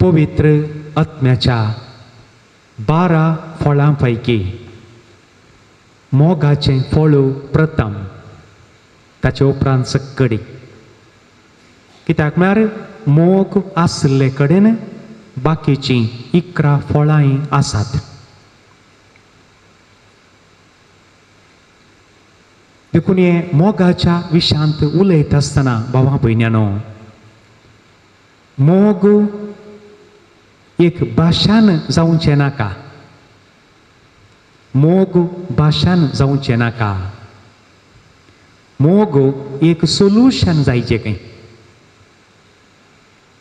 पवित्र आत्म्याच्या 12 फळांपैकी मोगाचें फळ प्रथम, ताचे उपरांत सगळी. कित्याक म्हळ्यार मोग आसले कडेन बाकीचीं 11 फळांय आसात. देखून हे मोगाच्या विशांत उलयत आसतना भावां भयण्यांनो, मोग एक भाशान जावचें नाका. मोग भाशान जावचें नाका. मोग एक सोल्युशन जायचें खंय.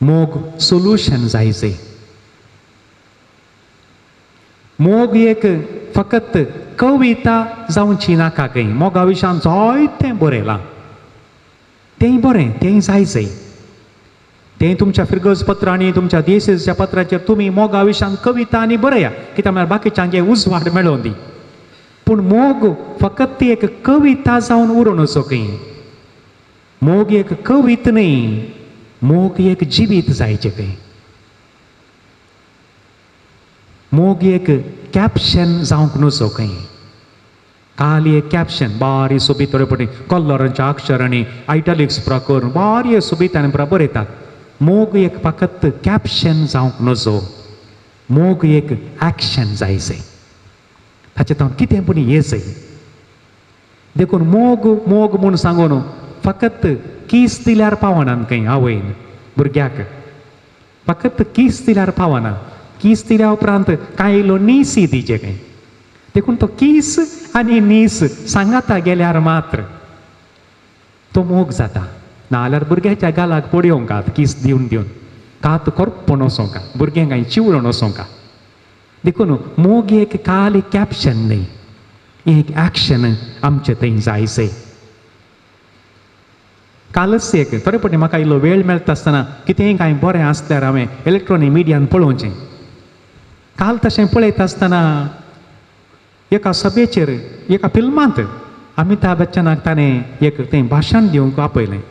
मोग सोल्युशन जायचें. मोग एक फकत कविता जावची नाका खंय. मोगा विशान जायतें बरयलां. तें बरें, तें जायचें. तें तुमच्या फिरगज पत्रांनी, तुमच्या देशच्या पत्राचेर तुमी मोगा विशान कविता आनी बरया, कित्याक म्हळ्यार बाकीच्यांचे उजवाड मेळोवन दी. पूण मोग फकत ती एक कविता जावन उरूं नजो खंय. मोग एक कविता न्ही, मोग एक जिवीत जायचें खंय. मोग एक कॅप्शन जावंक नजो खंय. खाली एक कॅप्शन बारी सोबीत बरेपणी कलरांच्या अक्षरांनी आयटॅलिक्स पुरा करून बारी सोबीतांनी पुरा बरयतात. मोग एक फकत कॅप्शन जावंक नजो. मोग एक एक्शन जायचें. ताचें कितें पूण येयचें. देखून मोग मोग म्हूण सांगून फकत कीस दिल्यार पावना खंय. आवयन भुरग्याक फकत कीस दिल्यार पावना. कीस दिल्या उपरांत कांय इल्लो नीस दिचे खंय. देखून तो कीस आनी नीस सांगाता गेल्यार मात्र तो मोग जाता. नाल्यार भुरग्याच्या गालाक पडयोंक कीस दिवन दिवन कात करपून वचोंक भुरग्यांक कांय चिवळून वचोंक. देखून मोग एक खाली कॅप्शन न्ही, एक एक्शन आमचे थंय जायचें. कालच एक थोडेपणी म्हाका इल्लो वेळ मेळटा आसतना कितेंय कांय बरें आसल्यार हांवें इलेक्ट्रॉनीक मिडियान पळोवचें. काल तशें पळयता आसतना एका सभेचेर एका फिल्मांत अमिताभ बच्चनाक ताणें एक थंय भाशण दिवंक आपयलें.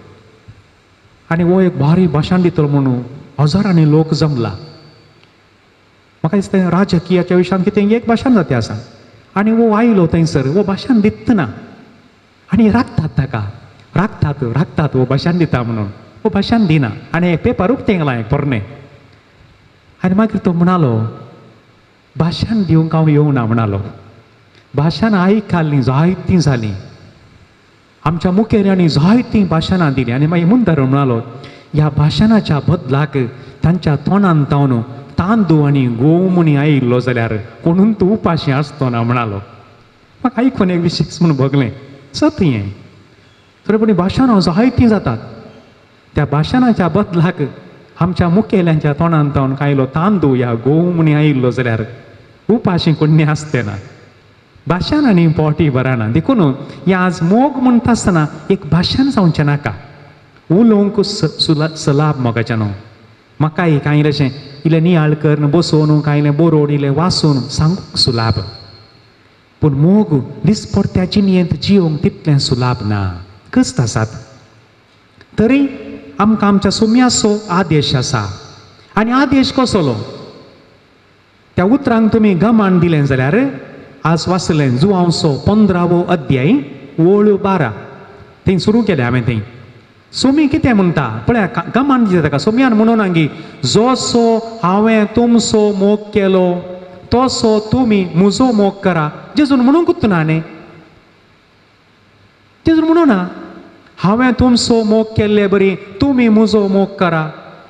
आनी वो एक भारी भाशण दितलो म्हणून हजारांनी लोक जमला. म्हाका दिसता राजकीयाच्या विशयान कितें एक भाशण जातें आसा. आनी वो आयलो थंयसर. वो भाशण दितना आनी राखतात ताका. राखतात वो भाशण दिता म्हणून. वो भाशण दिना आनी एक पेपर उक्तेंगला एक पोरणे. आनी मागीर तो म्हणलो भाशण दिवंक हांव येवना म्हणलो. भाशण आयकाल्लीं जायतीं जालीं. आमच्या मुखेल्यांनी जायतीं भाशणां दिलीं. आनी मागीर मुंदर म्हणलो ह्या भाशणाच्या बदलाक तांच्या तोंडान तावन तांदूळ आनी गोव म्हणी आयिल्लो जाल्यार कोणून तूं उपाशी आसतो ना म्हणलो. म्हाका आयकून एक विशेश म्हूण भोगलें. सत हें तरी भाशणां जायतीं जातात. त्या भाशणाच्या बदलाक आमच्या मुखेल्यांच्या तोंडान तावन कांय इल्लो तांदूळ ह्या गोव म्हणी आयिल्लो जाल्यार उपाशी कोणी आसते ना. भाशण आनी पोटी बराना. देखून हें आज मोग म्हणटा आसतना एक भाशण जावचें नाका. उलोवंक सलाब मोगाच्या न्हू. म्हाकाय कांय इल्लेशें इल्लें नियाळ करून बसोवन कांय इल्लें बरोवन इल्लें वाचून सांगूंक सुलाभ. पूण मोग दिसपट्ट्या जिणेंत जियोंक तितलें सुलाभ ना. कश्ट आसात. तरी आमकां आमच्या सुम्याचो आदेश आसा. आनी आदेश कसलो? त्या उतरांक तुमी गमान दिलें जाल्यार आज वाचलें जुआंवचो 15वो अध्याय ओळ 12 थंय सुरू केलें हांवें. थंय सोमी कितें म्हणटा पळय. गमान दिता ताका. सोम्यान म्हणून हांगी जसो हांवें तुमचो मोग केलो तसो तुमी म्हजो मोग करा. जेजून म्हणूंकूच ना न्ही. जेजून म्हणू ना हांवें तुमचो मोग केल्ले बरी तुमी म्हजो मोग करा.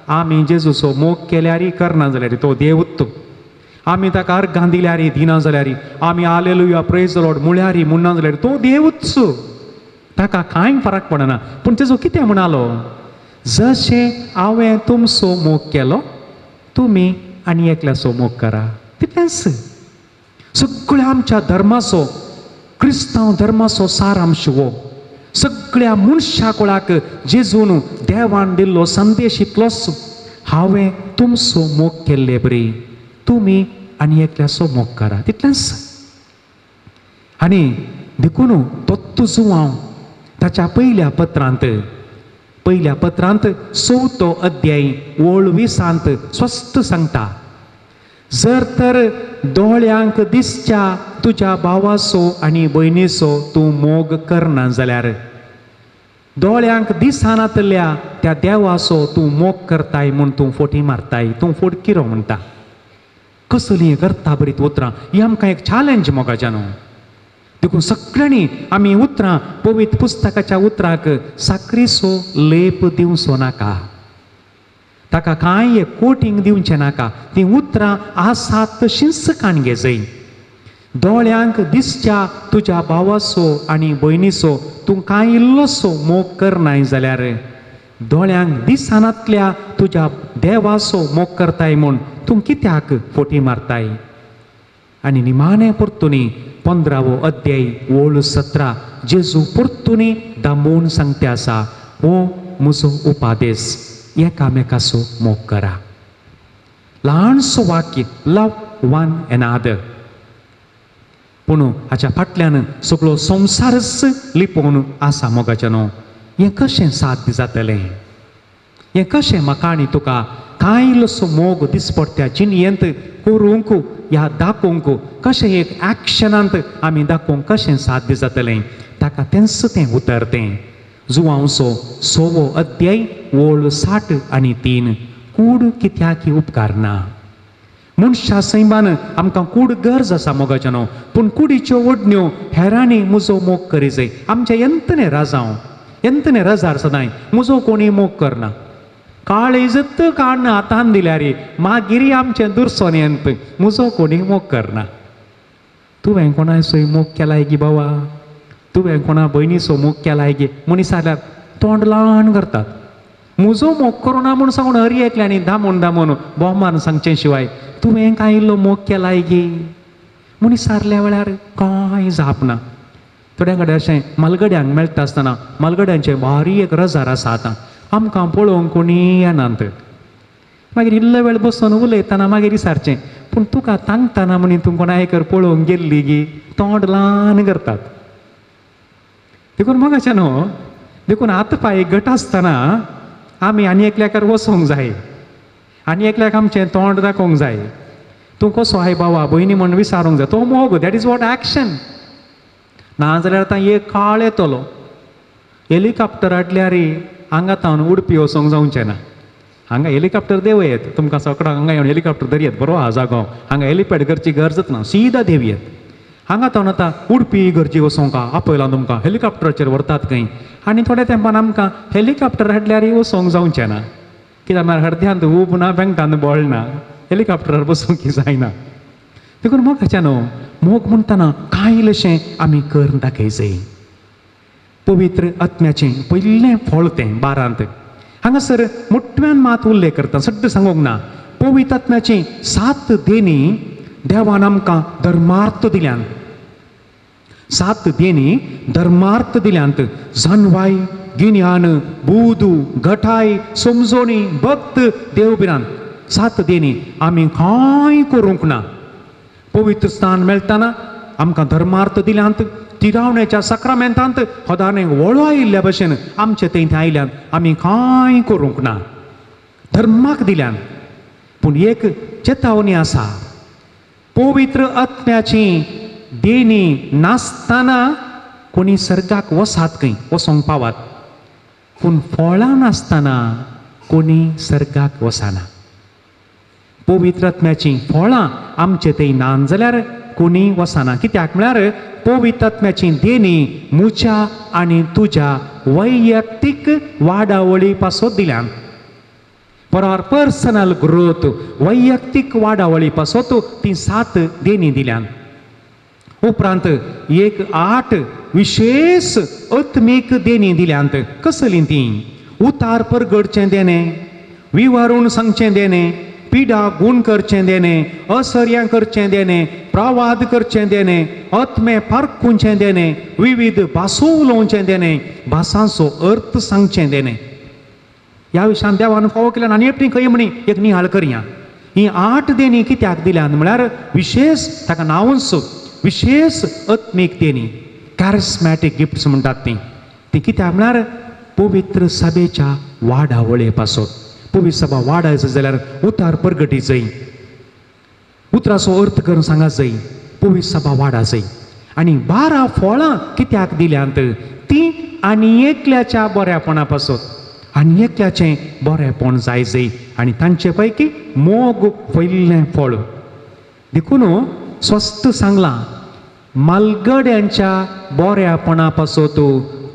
आमी जेजूचो मोग केल्यारय करना जाल्यार तो देवूच. आमी ताका अर्घां दिल्यारय दिना जाल्यार आमी हालेलुया प्रेज द लॉर्ड म्हळ्यारय म्हणना जाल्यार तो देवूच. ताका कांय फरक पडना. पूण तेजो कितें म्हणलो? जशें हांवें तुमचो मोग केलो तुमी आनी एकल्याचो मोग करा. तितलेंच. सगळ्या आमच्या धर्माचो क्रिस्तांव धर्माचो सारांश हो. सगळ्या मनशा कुळाक जेजून देवान दिल्लो संदेश इतलोच. हांवें तुमचो मोग केल्ले बरी तुमी आनी एकल्याचो मोग करा. तितलेंच. आनी देखून तो जुआंव ताच्या पयल्या पत्रांत पहिल्या पत्रांत 6 अध्याय 20 स्पष्ट सांगता, जर तर दोळ्यांक दिसच्या तुझ्या भावाचो आनी भयणीचो तूं मोग करना जाल्यार दोळ्यांक दिसनातल्या त्या देवाचो तूं मोग करताय म्हूण तूं फोटी मारताय, तूं फोडकिरो म्हणटा. कसली करता बरीत उतरां. ही आमकां एक चॅलेंज मोगाच्या न्हू. देखून सगळ्यांनी आमी उतरां पवित्र पुस्तकाच्या उतराक साकरीचो लेप दिवचो नाका, ताका कांय कोटींग दिवचें नाका. ती उतरां आसात तशींच काणगे जाय. दोळ्यांक दिसच्या तुज्या भावाचो आनी भयणीचो तूं कांय इल्लोसो मोग करनाय जाल्यार दोळ्यांक दिसनातल्या तुज्या देवाचो मोग करताय म्हूण तूं कित्याक फोटी मारताय. आनी निमाणे परतुनी 15 अध्याय 17 जेजू परतुनी दामून सांगते आसा, हो म्हजो उपादेश, एकामेकाचो मोग करा. ल्हानसो वाक्य, लव वन एनादर. पूण हाच्या फाटल्यान सगळो संवसारच लिपोवन आसा मोगाचें न्हू. हें कशें साध्य जातलें? हें कशें म्हाका आनी तुका कांय इल्लोसो मोग दिसपट्ट्या जिणयेंत करूंक ह्या दाखोवंक कशें एक एक्शनांत आमी दाखोवंक कशें साध्य जातलें? ताका तेंच तें उतर तें. जुवांचो 6 अध्याय 60 आनी 3. कूड कित्याक उपकार ना. मनशा सैमान आमकां कूड गरज आसा मोगाचें न्हू. पूण कुडीच्यो ओडण्यो हेरांनी म्हजो मोग करी जाय. आमचे एंतने राजांव एंतने रजार सदांय म्हजो कोणी मोग करना. काळेजत काडून हातान दिल्यार मागीर आमचें दुरसोन येंत म्हजो कोणी मोग करना. तुवें कोणाय सोय मोग केलाय गी बाबा, तुवें कोणा भयणीचो मोग केलाय गे मनीस जाल्यार तोंड ल्हान करतात. म्हजो मोग करुना म्हूण सांगून हरी एकल्यानी दामून दामून बोमान सांगचे शिवाय तुवें कांय इल्लो मोग केलाय गे मनीस सारल्या वेळार कांय जाप ना. थोड्या कडेन अशें मालगड्यांक मेळटा आसतना मालगड्यांचे भारी एक रजार आसा. आतां आमकां पळोवंक कोणी येनात. मागीर इल्लो वेळ बसून उलयतना मागीर विचारचें, पूण तुका तांगतना म्हणी तूं कोणा एकर पळोवंक गेल्ली गी तोंड ल्हान करतात. देखून मोगाचें न्हू. देखून आतां पांय गट आसतना आमी आनी एकल्याकार वचोंक जाय, आनी एकल्याक आमचें तोंड दाखोवंक जाय. तूं कसो आहाय बाबा भयणी म्हण विचारूंक जाय. तो मोग, दॅट इज वॉट एक्शन. नाजाल्यार आतां एक काळ येतलो हेलिकॉप्टर हाडल्यार हांगातावन उडपी वचोंक जावचें ना. हांगा हेलिकॉप्टर देंवयत, तुमकां सकडा हांगा येवन हेलिकॉप्टर धरयत, बरो आहा जागो. हांगा हेलिपॅड करची गरजच ना, सीदा देंवयत. हांगातावन आतां उडपी गरजी वचोंक आपयलां तुमकां हेलिकॉप्टराचेर व्हरतात खंय. आनी थोड्या तेंपान आमकां हेलिकॉप्टर हाडल्यार वचोंक जावचें ना. कित्याक म्हळ्यार हर्द्यांत ऊब ना, बेंगटांत बळ ना, हेलिकॉप्टरार बसूंक जायना. देखून मोगाचें न्हू. मोग म्हणटना कांय इल्लेशें आमी करून दाखय जाय. पवित्र आत्म्याचें पयलें फळ तें 12 हांगासर मोठ्यान मात उल्लेख करता, सड्ड सांगूंक ना. पवित्र आत्म्याची 7 देणी देवान आमकां धर्मार्थ दिल्यान. 7 देणी धर्मार्थ दिल्यांत. जानवाय, गिन्यान, बुदू, घटाय, समजोणी, भक्त, देवबिरान. 7 देणी आमी कांय करूंक ना. पवित्र स्थान मेळटाना आमकां धर्मार्थ दिल्यांत. तिरावण्याच्या सक्रामेंतांत हदाने वळो आयिल्ल्या भशेन आमचे थंय आयल्यान आमी कांय करूंक ना. धर्माक दिल्यान. पूण एक चेतावणी आसा, पवित्र आत्म्याची देणी नासतना कोणी सर्गाक वसात खंय वसोंक पावात, पूण फळां नासतना कोणी सर्गाक वसाना. पवित्र आत्म्याची फळां आमचे थंय ना जाल्यार कोणी वसाना. कित्याक म्हळ्यार पवित्र आत्म्याची देणी म्हज्या आनी तुज्या वैयक्तीक वाडावळी पासत दिल्यान. फॉर आवर पर्सनल ग्रोथ, वैयक्तीक वाडावळी पासत ती 7 देणी दिल्यान. उपरांत एक 8 विशेष आत्मीक देणी दिल्यांत. कसली ती? उतार परगडचें देणें, विवरून सांगचें देणें, पिडा गूण करचें देणें, असर्यां करचें देणें, प्रवाद करचें देणें, आत्मे पारखुचें देणें, विविध भासो उलोवचें देणें, भासांचो अर्थ सांगचें देणें. ह्या विशयान देवान फावो केल्यान आनी एकटी खंय म्हणी एक नियाळ करया. ही 8 देणी कित्याक दिल्यान म्हळ्यार विशेष, ताका नांवच विशेष आत्मीक देणी, कॅरिस्मॅटीक गिफ्ट्स म्हणटात ती. ती कित्याक म्हळ्यार पवित्र सभेच्या वाडावळे पासत. पवित्र सभा वाडायचं जाल्यार उतार परगटी जाई. उतराचो अर्थ करून सांगा जाई. पवित्र सभा वाडा जाई. आणि 12 फळां कित्याक दिल्यांत? ती आनी एकल्याच्या बऱ्यापणा पासत आनी एकल्याचें बरेंपण जाय जाय. आनी तांचे पैकी मोग फैल्लें फळ. देखून स्वस्त सांगलां, मालगड्यांच्या बऱ्यापणा पासत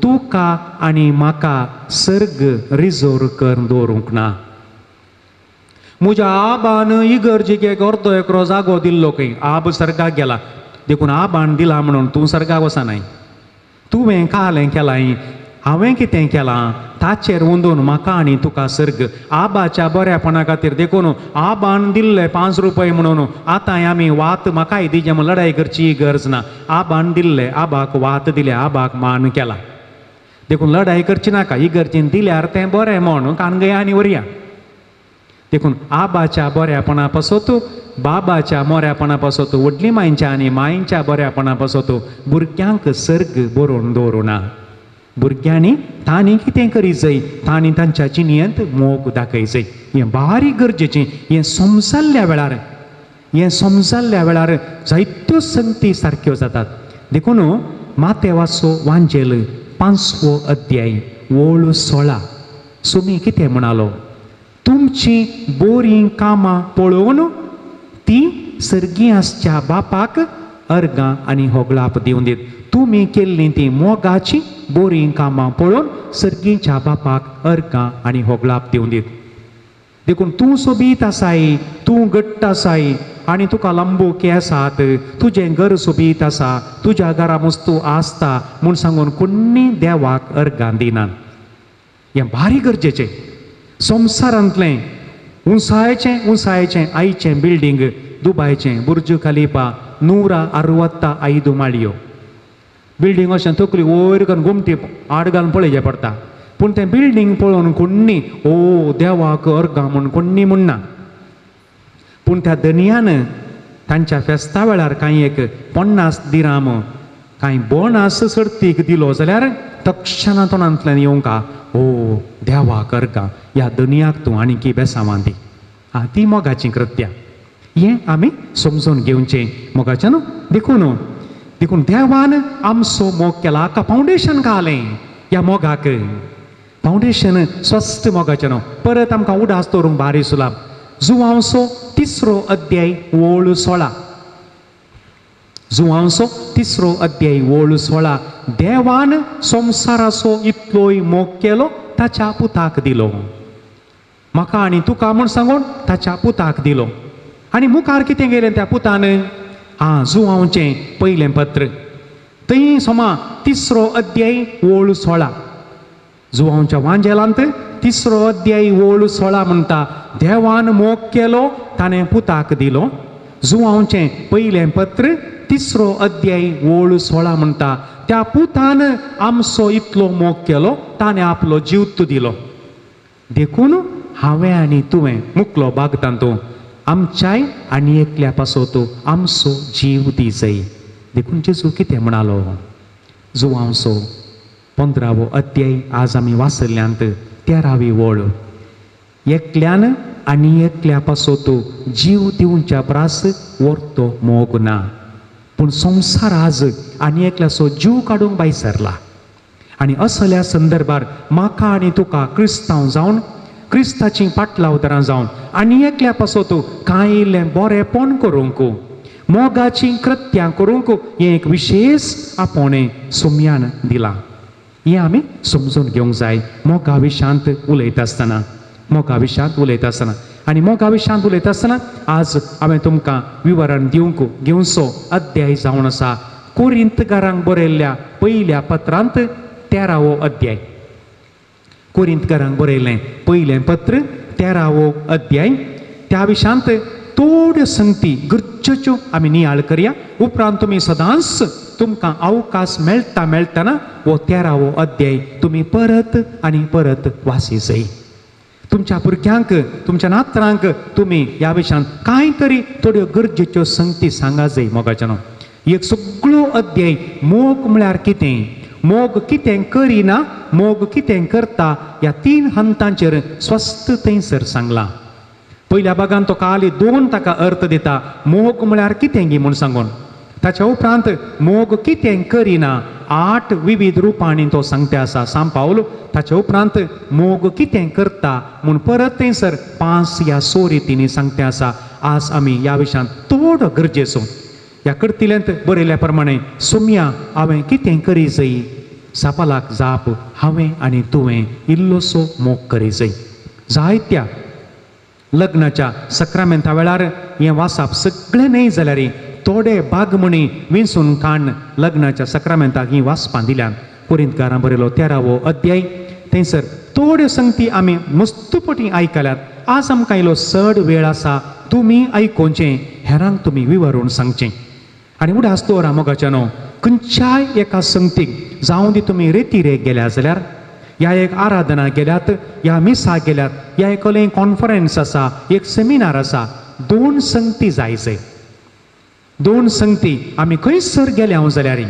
तुका आनी म्हाका सर्ग रिजोर करून दवरूंक ना. म्हज्या आबान इगर्जेक एक अर्दो एकरो जागो दिल्लो खंय. आब सर्गाक गेला. देखून आबान दिला म्हणून तूं सर्गाक वचनाय. तुवें कालें केलाय, हांवें कितें केलां ताचेर वंदून म्हाका आनी तुका सर्ग. आबाच्या बऱ्यापणा खातीर देखून आबान दिल्ले 5 रुपये म्हणून आतां आमी वात म्हाकाय दिजे म्हूण लढाई करची गरज ना. आबान दिल्ले, आबाक वात दिले, आबाक मान केला. देखून लढाई करची नाका. इगर्जेन दिल्यार तें बरें म्हण कानगय आनी वरया. देखून आबाच्या बऱ्यापणा पासत, बाबाच्या मोऱ्यापणा पासत, व्हडली मांयच्या आनी मांयच्या बऱ्यापणा पासत भुरग्यांक सर्ग बरोवन दवरुना. भुरग्यांनी तांणी कितें करी जाय, तांणी तांच्या जिणेंत मोग दाखय जाय. हें बारीक गरजेचें. हें समजल्ल्या वेळार जायत्यो संगती सारक्यो जातात. देखून मातेवाचो वांजेल 5वो अध्याय ओळ 16 सुमी कितें म्हणालो? तुमची बोरी कामां पळोवन ती सर्गियासच्या बापाक अर्गां आनी होगलाप दिवन दीत. तुमी केल्लीं ती मोगाची बोरी कामां पळोवन सर्गीच्या बापाक अर्गां आनी होगलाप दिवन दीत. देखून तूं सोबीत आसाय, तूं घट्ट आसाय आनी तुका लंबू केंसात, तुजें घर सोबीत आसा, तुज्या घरा वस्तू आसता म्हूण सांगून कोणी देवाक अर्गां दिनात. हें बारीक गरजेचें. संवसारांतलें उंचायेचें आईचें बिल्डींग, दुबायचें बुर्ज खलिफा 165 माळयो बिल्डींग अशें तकली वयर करून घुमटी आड घालून पळयचें पडटा. पूण तें बिल्डींग पळोवन कोणी ओ देवाक अर्गां म्हूण कोणी म्हणना. पूण त्या दनयान तांच्या फेस्ता वेळार कांय एक 50 दिराम कांय बोनस सर्तीक दिलो जाल्यार तक्षणा तोंडांतल्यान येवंका ओ देवाक अर्गां, ह्या दुनियाक तूं आनीक बेसांवां दी. ती मोगाचीं कृत्यां. हें आमी समजून घेवचें मोगाच्यान. देखून देवान आमचो मोग केला. हाका फावंडेशन घालें ह्या मोगाक. फावंडेशन स्वस्थ मोगाच्यान. परत आमकां उडास दवरूंक बारी सुलाब. जुवांचो 3रो अध्याय ओळ 16. जुवांचो 3रो अध्याय ओळ 16. देवान संवसाराचो इतलोय मोग केलो ताच्या पुताक दिलो. म्हाका आनी तुका म्हूण सांगून ताच्या पुताक दिलो. आनी मुखार कितें गेलें त्या पुतान? जुवांचें पयलें पत्र. थंय सोमा 3रो अध्याय ओळ 16. जुवांच्या वांजेलांत 3रो अध्याय ओळ 16 म्हणटा देवान मोग केलो ताणें पुताक दिलो. जुवांचें पयलें पत्र 3रो अध्याय ओळ 16 म्हणटा त्या पुतान आमचो इतलो मोग केलो ताणें आपलो जीव दिलो. देखून हांवें आनी तुवें मुखलो बागतां तूं आमच्याय आनी एकल्या पासत आमचो जीव दी जाय. देखून जेजू कितें म्हणालो? जुवांचो 15वो अध्याय आज आमी वाचल्यांत 13वी ओळ. एकल्यान आनी एकल्या पासत जीव दिवच्या प्रास व्हरतो मोग ना. पूण संवसार आज आनी एकल्याचो जीव काडूंक भायर सरला. आनी असल्या संदर्भार म्हाका आनी तुका क्रिस्तांव जावन क्रिस्ताची पाटलावदारां जावन आनी एकल्या पासत कांय इल्लें बरेंपण करूंक, मोगाचीं कृत्यां करूंक हें एक विशेश आपोवणें सुमयान दिलां. हें आमी समजून घेवंक जाय मोगा विशांत उलयता आसतना. आनी मोगा विशांत उलयता आसतना आज हांवें तुमकां विवरण घेवचो अध्याय जावन आसा कोरिंथकारांक बरयल्ल्या पयल्या पत्रांत 13वो अध्याय. कोरिंथकारांक बरयल्लें पयलें पत्र 13वो अध्याय. त्या विशांत थोड्यो संगती गरजेच्यो आमी नियाळ करया. उपरांत तुमी सदांच तुमकां अवकाश मेळटना हो 13वो अध्याय तुमी परत आनी परत वाची जाय. तुमच्या भुरग्यांक तुमच्या नातरांक तुमी ह्या विशयान कांय तरी थोड्यो गरजेच्यो संगती सांगा जाय मोगाच्यान. एक सगळो अध्याय मोग म्हळ्यार कितें, मोग कितें करिना मोग कितें करता ह्या 3 हंतांचेर स्वस्त थंयसर सांगलां. पयल्या भागांत तो खाली 2 ताका अर्थ दिता. मोग म्हळ्यार कितें गी म्हूण सांगून, ताच्या उपरांत मोग कितें करिना 8 विविध रुपांनी तो सांगता आसा सांत पावल. ताच्या उपरांत मोग कितें करता म्हूण परत थंयसर 5 या 6 रितींनी सांगता आसा. आज आमी ह्या विशयान थोडो गरजेचो ह्या करतिल्यांत बरयल्या प्रमाणे सोम्या हांवें कितें करी जाय, सापालाक जाप हांवें आनी तुवें इल्लोसो मोग करी जाय. जायत्या लग्नाच्या सक्रामेंता वेळार हें वाचप सगळें न्हय जाल्यार थोडे भाग म्हणी विंचून काण लग्नाच्या सक्रामेंताक ही वाचपां दिल्यान. कोरिंतकारां बरयलो 13वो अध्याय थंयसर थोड्यो संगती आमी मस्तपटी आयकल्यात. आज आमकां इल्लो चड वेळ आसा तुमी आयकोवचें, हेरांक तुमी विवरून सांगचें. आनी उडास दवरा मोगाच्यानो, खंयच्याय एका संगतीक जावं दी तुमी रेतीरेक गेल्या जाल्यार, ह्या एक आराधना गेल्यात, ह्या मिसा गेल्यात, ह्या एक कॉन्फरन्स आसा, एक सेमिनार आसा, 2 संगती जायचे. 2 संगती आमी खंयसर गेले हांव जाल्यार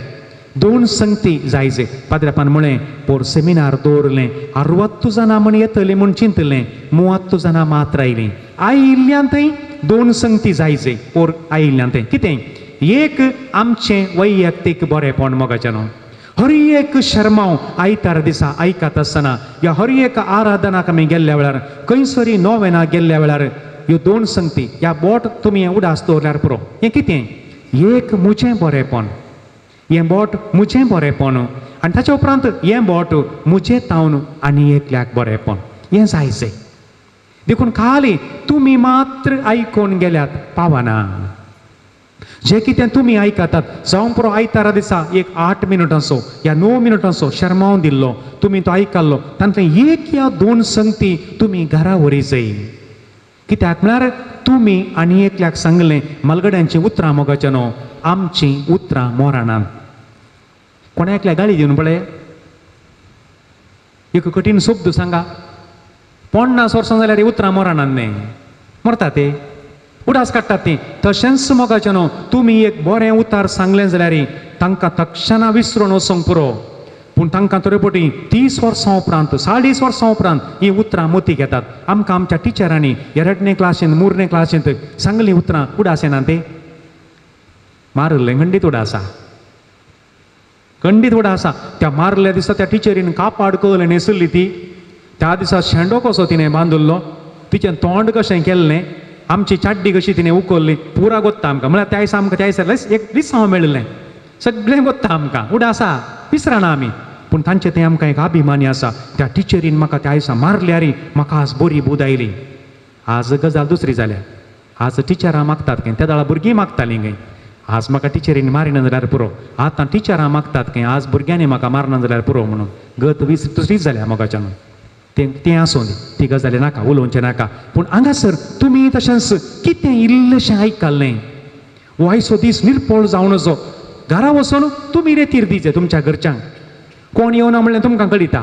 2 संगती जायचे. पाद्रेपान म्हळें पोर सेमिनार दवरलें, 60 जाणां म्हण येतलीं म्हूण चिंतलें, 30 जाणां मात्र आयलीं. आयिल्ल्यां थंय 2 संगती जायचे. पोर आयिल्ल्यां थंय कितें एक आमचें वैयक्तीक बरेंपण मोगाच्यानो. हर एक शर्माव आयतार दिसा आयकत आसतना या हर एक आराधनाक आमी गेल्ल्या वेळार, खंयसरी नोवेना गेल्ल्या वेळार ह्यो 2 संगती ह्या बोट तुमी उडास दवरल्यार पुरो. हें कितें एक मुजें बरेंपण, हें बोट मुजें बरेंपण आनी ताच्या उपरांत हें बोट मुजें तावन आनी एकल्याक बरेंपण. हें जायचें. देखून खाली तुमी मात्र आयकून गेल्यात पावना. जे कितें तुमी आयकतात जावं पुरो आयतारा दिसा एक 8 मिनटांचो या 9 मिनटांचो शर्मावन दिल्लो तुमी तो आयकल्लो, तांतले एक या 2 संगती तुमी घरा व्हरी जाय. कित्याक म्हळ्यार तुमी आनी एकल्याक सांगलें मलगड्यांची उतरां मोगाच्यानो, आमचीं उतरां मोरानात. कोणा एकल्या गाळी दिवन पळय, एक कठीण शब्द सांगा, 50 वर्सां जाल्यार उतरां मोरानात न्ही, मरता ते, उडास काडटात ती. तशेंच मोगाच्यानो तुमी एक बरें उतार सांगलें जाल्यार तांकां तक्षणा विसरून वचोंक पुरो. पूण तांकां तरेपटी 30 वर्सां उपरांत 40 वर्सां उपरांत ही उतरां मतीक येतात. आमकां आमच्या टिचरांनी 2णे क्लासींत 3णे क्लासींत सांगलीं उतरां उडास येना ते मारलें खंडीत उडासा, खंडीत उडासा. त्या मारल्या दिसा त्या टिचरीन कापाड कळले न्हेसली ती. त्या दिसा शेंडो कसो तिणें बांदुल्लो, तिचें तोंड कशें केल्लें, आमची चाड्डी कशी तिणें उखल्ली, पुरा गोत्ता आमकां. म्हळ्यार त्या दिसा आमकां त्या दिसा एक दिसांव मेळ्ळें, सगळें गोत्ता आमकां. उडासा विसरना आमी. पूण तांचे तें आमकां एक अभिमानी आसा. त्या टिचरीन म्हाका त्या दिसा मारल्यार म्हाका आज बरी बूद आयली. आज गजाल दुसरी जाल्या. आज टिचरां मागतात खंय, त्या दाळा भुरगीं मागतालीं खंय. आज म्हाका टिचरीन मारिना जाल्यार पुरो. आतां टिचरां मागतात खंय, आज भुरग्यांनी म्हाका मारना जाल्यार पुरो म्हणून. गत दुसरीच जाल्या मोगाच्यान. तें आसूं दी, ती गजाली नाका, उलोवचें नाका. पूण हांगासर तुमी तशेंच कितें इल्लेशें आयकल्लें, हो आयचो दीस निर्पोळ जावन नजो. घरा वचून तुमी रेतीर दिचें तुमच्या घरच्यांक. कोण येवना म्हणलें तुमकां कळटा.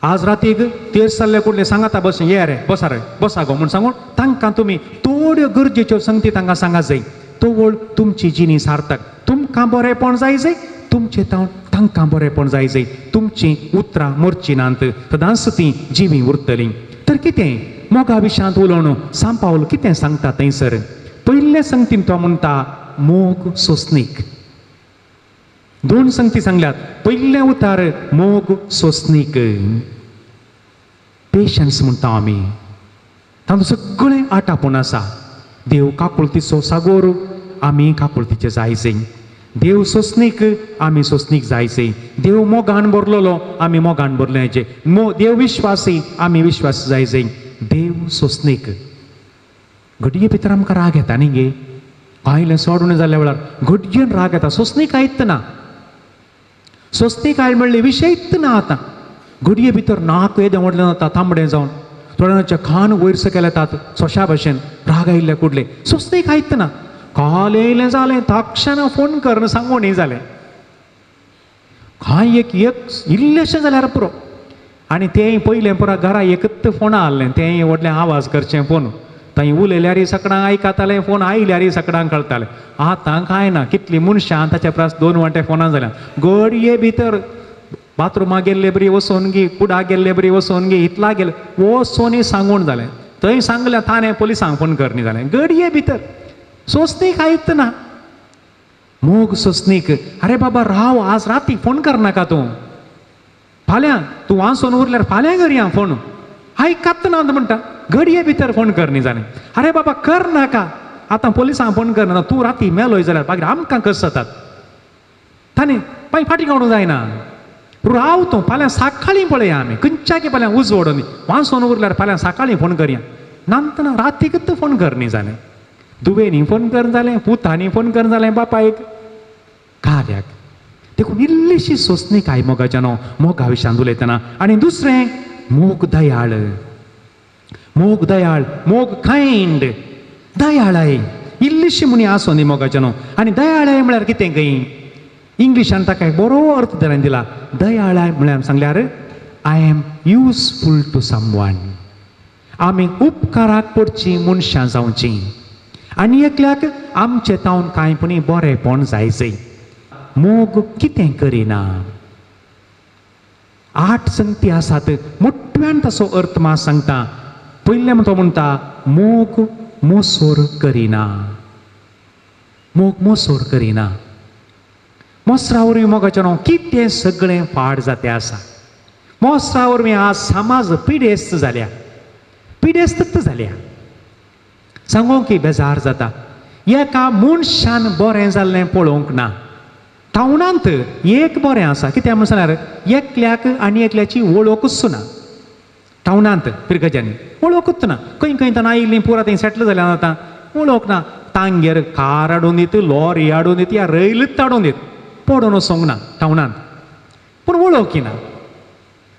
आज रातीक तेच जाल्ले कुडले सांगाता बस ये रे बसा रे बसा गो म्हूण सांगून तांकां तुमी थोड्यो गरजेच्यो संगती तांकां सांगात जाय. तोवळ तुमची जिणी सार्थक. तुमकां बरेंपण जाय जाय, तुमचें तांकां बरेंपण जाय जाय. तुमचीं उतरां मरची नात, सदांच तीं जिवी उरतलीं. तर कितें मोगा विशयांत उलोवन सांत पावल कितें सांगता थंयसर. पयले संगतीन तो म्हणटा मोग सोंसणीक. 2 संगती सांगल्यात. पयले उतार मोग सोंसणीक, पेशन्स म्हणटा आमी. तांचो सगळें आटापूण आसा. देव काकुळतीचो सागोर, आमी काकुळतीचे जायचे. देव सोंसणीक, आमी सोंसणीक जायचे. देव मोगान भरलेलो, आमी मोगान भरलेचे. देव विश्वासी, आमी विश्वास जायचे. देव सोंसणीक. घडये भितर आमकां राग येता न्ही गे. आयलें सोडून जाल्या वेळार घडयेन राग येता. सोंसणीक आयत ना. सोंसणीक आयल म्हणले विशय ना. आतां घडये भितर नाक येदें व्हडलें जाता, तांबडें जावन थोड्यांचे खान वयर सकयल येतात सोश्या भशेन राग आयिल्ले कुडले. सोंसणीक आयत ना. काल येयलें जालें तक्षणा फोन कर सांगून जालें. कांय एक इल्लेशें जाल्यार पुरो. आनी तें पयलें पुरा घरा एकच फोन आहलें, तें व्हडलें आवाज करचें फोन. थंय उलयल्यार सगळांक आयकतालें, फोन आयल्यार सगळ्यांक कळटालें. आतां कांय ना, कितलीं मनशां ताच्या प्रास 2 वांटे फोनान जाल्या. घडये भितर बाथरुमाक गेल्ले बरी वचोन गी, कुडाक गेल्ले बरी वचोन गी, इतला गेले वचोन सांगून जालें. थंय सांगलें थाने पुलिसांक फोन करनी जालें. घडये भितर सोंसणीक आयकता ना. मोग सोंसणीक, अरे बाबा राव, आज राती फोन करनाका तूं, फाल्यां तूं वाचून उरल्यार फाल्यां करया फोन. आयकत ना म्हणटा, घडये भितर फोन करनी जालें. अरे बाबा कर नाका, आतां पुलिसांक फोन करना, तूं राती मेलोय जाल्यार मागीर आमकां कस जातात. ताणें फाटीं काडूंक जायना. राव तूं, फाल्यां सकाळीं पळया आमी, खंयच्याक फाल्यां उजवडोनी वाचून उरल्यार फाल्यां सकाळीं फोन करया. नातना रातीकच फोन करनी जालें. दुवेनी फोन कर जालें, पुतांनी फोन कर जालें बापायक, काल्याक. देखून इल्लीशी सोंसणीक आय मोगाच्या न्हू, मोगा विशयान उलयतना. आनी दुसरें मोग दयाळ, मोग दयाळ, मोग कायंड, दयाळाय इल्लीशी मुनी आसो न्ही मोगाच्या न्हू. आनी दयाळाय म्हळ्यार कितें खंय इंग्लिशान ताका बरो अर्थ धरून दिला. दयाळाय म्हळ्यार सांगल्यार I am useful to someone. आमी उपकाराक पडची मनशां जावची आनी एकल्याक आमचे तावन कांयपणी बरेंपण जायचें. मोग कितें करिना. 8 संगती आसात, मोठ्यान ताचो अर्थ मात सांगता. पयले तो म्हणटा मोग मोसोर करिना. मोग मोसोर करिना. मोसरा वरवीं मोगाचें न्हू कितें सगळें पाड जातें आसा. मोसरा वरवीं आज समाज पिडेस्त जाल्या, पिडेस्त जाल्या. सांगूंक की बेजार जाता. एका मनशान बरें जाल्लें पळोवंक ना. टावनांत एक बरें आसा, कित्याक म्हण सांगल्यार एकल्याक आनी एकल्याची वळखूच ना. टावनांत पिरगज्यांनी वळखूच ना. खंय खंय ताणा आयिल्लीं पुरा थंय सेटल जाल्यां आतां वळख ना. तांगेर कार हाडून दित, लॉरी हाडून दित, या रैलच हाडून दित, पडून वचोंक ना टावनांत. पूण वळखीना.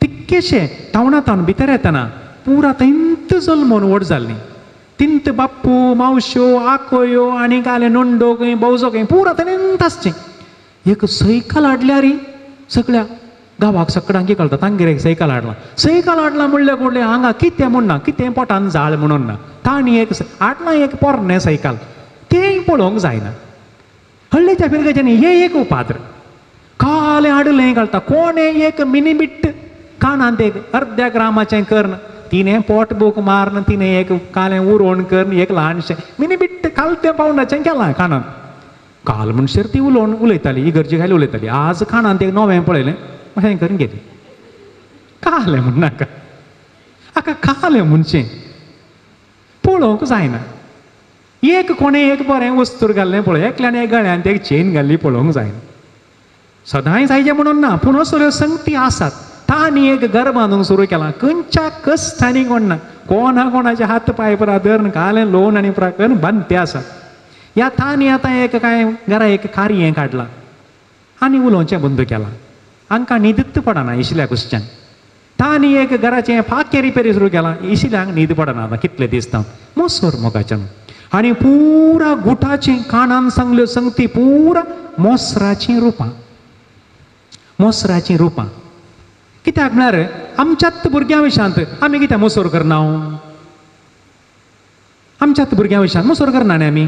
तितकेशे टावनांत भितर येतना पुरा थंयत जल्मोन व्हड जाल्लीं. तिंत बाप्पू, मावश्यो, आकोयो आनी गाले नोंडो खंय भोवजो खंय पुरा थंयत आसचें. एक सायकल हाडल्यार सगळ्या गांवाक सगळ्यांक कळटा तांगेर एक सायकल हाडला. सायकल हाडला म्हणले कोडले हांगा कितें म्हणना, कितें पोटान जाळ म्हणून ना. ताणी एक हाडला एक पोरणें सायकल, तेंय पळोवंक जायना. हळ्ळेच्या पिरगेच्यांनी हे एक उपाद्र. कालें हाडलें घालता, कोणें एक मिनी बिट्ट कानांत एक अर्ध्या ग्रामाचें कर्ण, तिणें पोट बूक मारन, तिणें एक कालें उरोण कर्ण, एक ल्हानशें मिनी बिट्ट कालत्या पावंडाचें केलां कानांत. काल म्हणसर ती उलयताली, इगर्जे घायली उलयताली. आज कानांत एक नवें पळयलें, अशें करून गेली. कालें म्हण नाका, हाका कालें म्हणचें पळोवंक जायना. एक कोणें एक बरें वस्तूर घाल्लें पळय, एकल्यान एक गळ्यांत एक चेन घाल्ली पळोवंक जायना. सदांय जायचें म्हणून ना, पूण असल्यो संगती आसात. तांणी एक घर बांदूंक सुरू केलां. खंयच्या कश्टांनी कोण ना, कोणा कोणाचे हात पांय पुरा धरून कालें लोन आनी पुरा करून बांदते आसात. ह्या तांणी आतां एक कांय घरा एक कार्य काडलां आनी उलोवचें बंद केलां. हांकां न्हीदच पडना इशिल्या कुसच्यान. तांणी एक घराचें फाके रिपेरी सुरू केलां, इशिल्यांक न्हीद पडना आतां कितले दीस जावन. मोसोर मोगाच्यान. आनी पुरा गुटाचें कानान सांगल्यो संगती पुरा मोसराचीं रुपां, मोसराचीं रुपां. कित्याक म्हळ्यार आमच्याच भुरग्यां विशयांत आमी कित्याक मोसोर करना? आमच्याच भुरग्यां विशयांत मोसोर करना न्ही आमी.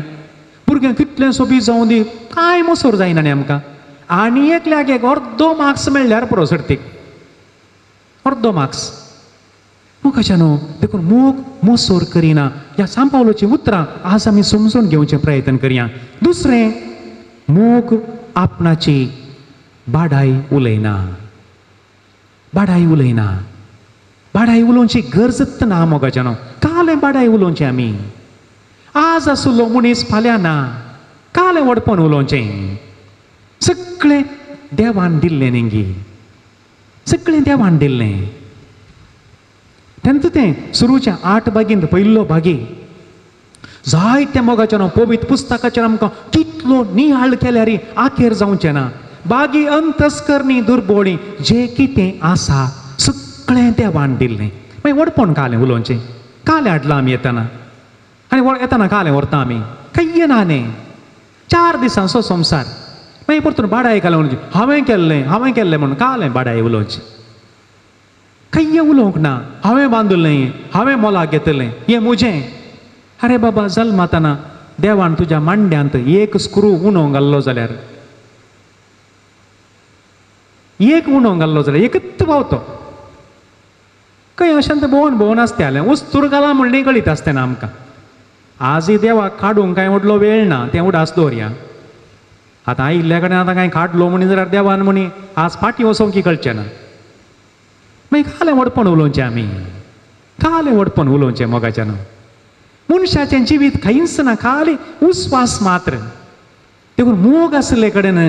भुरग्यांक कितलें सोबीत जावं दी, कांय मोसोर जायना न्ही आमकां. आनी एकल्याक एक अर्दो मार्क्स मेळ्ळ्यार पुरो सर्तीक, अर्दो मार्क्स. मोगाच्या न्हू. देखून मोग मोसोर करिना. ह्या सांपावलोची उतरां आज आमी समजून घेवचें प्रयत्न करया. दुसरें, मोग आपणाची बाडाई उलयना. बाडाई उलयना. बाडाई उलोवची गरजच ना मोगाच्या न्हू. कालें बाडाई उलोवचें आमी. आज आसलो मनीस फाल्यां ना, कालें वडपण उलोवचें. सगळें देवान दिल्लें न्ही गी, सगळें देवान दिल्लें. तेंच तें सुरूच्या 8 भागींत पयलो भागी जायत्या मोगाच्या न्हू पवित्र पुस्तकाचेर आमकां कितलो नियाळ केल्यार आखेर जावचें ना. बागी अंतस्करणी दुर्बोळी जें कितें आसा सगळें देवान दिल्लें. मागीर वडपण कालें उलोवचें. कालें हाडलां आमी येताना आनी येताना कालें व्हरता आमी. काही ना न्ही. 4 दिसांचो संवसार. मागीर परतून बाडाय कालें उलोवचें. हांवें केल्लें म्हणून कालें बाडाय उलोवचें. काही उलोवंक ना. हांवें बांदलें, हांवें मोलाक घेतलें, हें म्हजें. अरे बाबा जल्मातना देवान तुज्या मांड्यांत एक स्क्रू उणो घाल्लो जाल्यार एक उणो घाल्लो जाल्यार एकच पावतो खंय अशें भोंवन भोंवन आसता जाल्यार वस्तूर घाला म्हणणें कळीत आसता ना आमकां. आजय देवाक काडूंक कांय व्हडलो वेळ ना, तें उडास दवरया. आतां आयिल्ल्या कडेन आतां कांय काडलो म्हणी जाल्यार देवान म्हणी आज फाटीं वचोंक की कळचें ना. मागीर कालें वडपण उलोवचें आमी, कालें वडपण उलोवचें मोगाच्यान. मनशाचें जिवीत खंयच ना, खाली उस्वास मात्र. देखून मोग आसले कडेन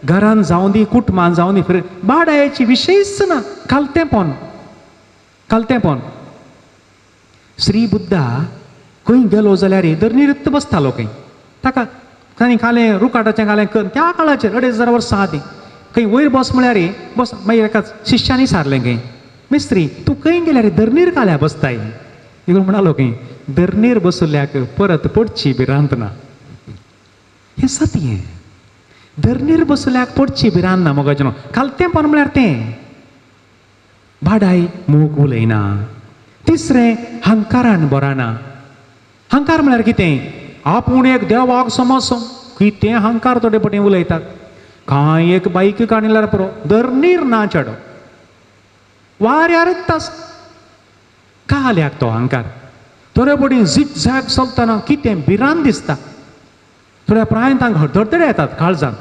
घरान जावं दी कुटुंबान जावं दी फिर बाडायची विशयच ना. कालतेपण कालतेपण. श्री बुद्धा खंय गेलो जाल्यार धरणीर बसतालो खंय. ताका तांणी कालें रुकाटाचें कालें कर त्या काळाचेर 2,500 वर्सां आदी खंय वयर बस म्हळ्यार बस. मागीर एका शिश्यांनी सारलें खंय, मिस्त्री तूं खंय गेल्यार धरणीर काल्या बसताय. देखून म्हणालो खंय धरणीर बसल्याक परत पडची भिरांत ना. हें सत्य. धरणीर बसल्याक पडची भिरांत ना मोगाचें. कालतेपण म्हळ्यार तें भाडाय मोग उलयना. तिसरें हंकारान बराना. हंकार म्हळ्यार कितें? आपूण एक देवाक समजसो कितें हंकार थोडे पटें उलयतात. कांय एक बायक काडिल्यार पुरो धरणीर ना चेडो वाऱ्यारच तास. काल्याक तो हंकार. थोडे पटेन झीक झॅक चलतना कितें भिरांत दिसता. थोड्या प्रायान तांकां हडधडे येतात काळजान.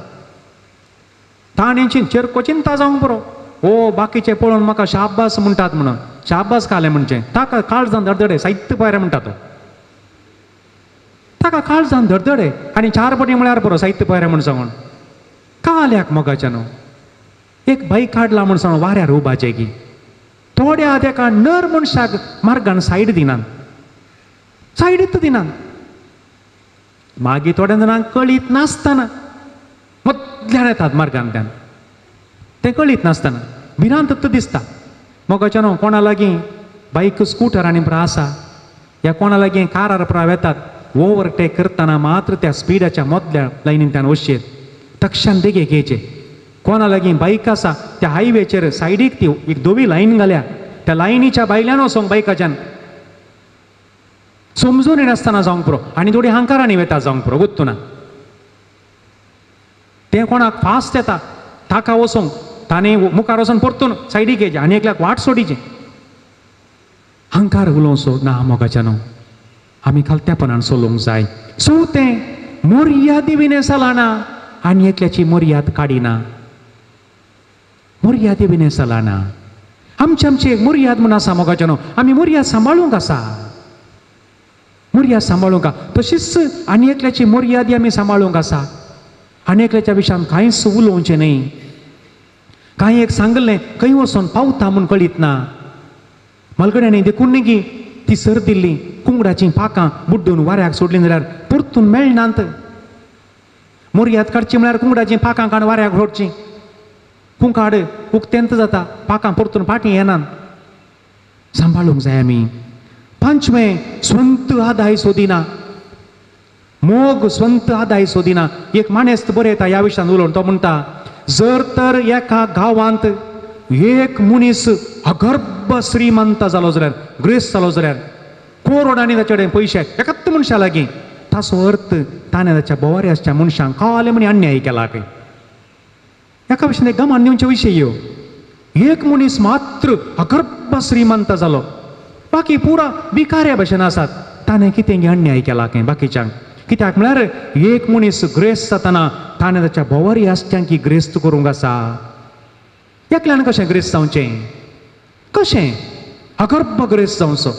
ताणेची चेरको चिंता जावंक पुरो. ओ बाकीचे पळोवन म्हाका शाब्बास म्हणटात म्हणून शाब्बास कालें म्हणचें. ताका काळजान धडधडे साहित्य पायऱ्या म्हणटा तो. ताका काळजान धडधडे आनी 4 पटी म्हळ्यार पुरो साहित्य पायऱ्या म्हण सांगून. काल्याक मोगाच्यान एक बाईक काडला म्हण सांगून वाऱ्यार उबाचे की थोड्या तेका नर मनशाक मार्गान सायड दिनात. सायडीत दिनात. मागीर थोड्या जाणांक कळीत नासतना मदल्यान येतात मार्गान. त्यान तें कळीत नासतना भिरांत दिसता. मोगाच्यान कोणा लागीं बाईक स्कूटर आनी पुरो आसा या कोणा लागीं कारार पुरो येतात ओवरटेक करतना मात्र त्या स्पिडाच्या मदल्या लायनींतल्यान वचचेत. तक्षण देगे घेवचे. कोणा लागीं बाईक आसा त्या हायवेचेर सायडीक ती एक धवी लायन घाल्या त्या लायनीच्या भायल्यान वचोंक बायकाच्यान समजून येनासतना जावंक पुरो. आनी थोडी हंकारांनी वेता जावंक पुरो गुत्तू ना. तें कोणाक फास्ट येता ताका वचोंक ताणें मुखार वचोन परतून सायडीक येचें आनी एकल्याक वाट सोडिचें. हंकार उलोवचो ना मोगाच्यान. आमी खालत्यापणान चलोवंक जाय. चवथें मर्यादेविने चलना आनी एकल्याची मर्याद काडिना. मर्यादेविने चलना. आमची एक मर्याद म्हूण आसा मोगाच्यान. आमी मर्याद सांबाळूंक आसा. मर्याद सांबाळूंक तशीच आनी एकल्याची मर्यादी आमी सांबाळूंक आसा. आनी एकल्याच्या विशयान कांयच उलोवचें न्ही. कांय एक सांगलें खंय वचोन पावता म्हूण कळीत ना. मलगड्यांनी देखून न्ही की ती सर दिल्ली कुंगडाचीं पाकां बुड्डून वाऱ्याक सोडलीं जाल्यार परतून मेळनात. मर्याद काडची म्हळ्यार कुंगडाचीं पाकां काडून वाऱ्याक सोडचीं. कुंकाड उक्तेंत जाता पाकां परतून फाटीं येनात. सांबाळूंक जाय आमी. पांचवें स्वंत आदाय सोदिना. मोग स्वंत आदाय सोदिना. एक माणेस्त बरयता ह्या विशयान उलोवन तो म्हणटा जर तर एका गांवांत एक मनीस अगर्भ श्रीमंत जालो जाल्यार ग्रेस जालो जाल्यार करोडांनी ताचे कडेन पयशे एकाच मनशा लागीं ताचो अर्थ ताणें ताच्या बोवाऱ्याच्या मनशांक काले म्हणी अन्याय केला खंय. एका भशेन गमान दिवचे विशय ह्यो. एक मनीस मात्र अगर्भ श्रीमंत जालो बाकी पुरा भिकाऱ्या भशेन आसात. ताणें कितें अन्याय केला खंय बाकीच्यांक. कित्याक म्हळ्यार एक मनीस ग्रेस्त जातना ताणें ताच्या बोवारी आसच्यांक ग्रेस्त करूंक आसा. एकल्यान कशें ग्रेस्त जावचें? कशें अगर्भ ग्रेस्त जावचो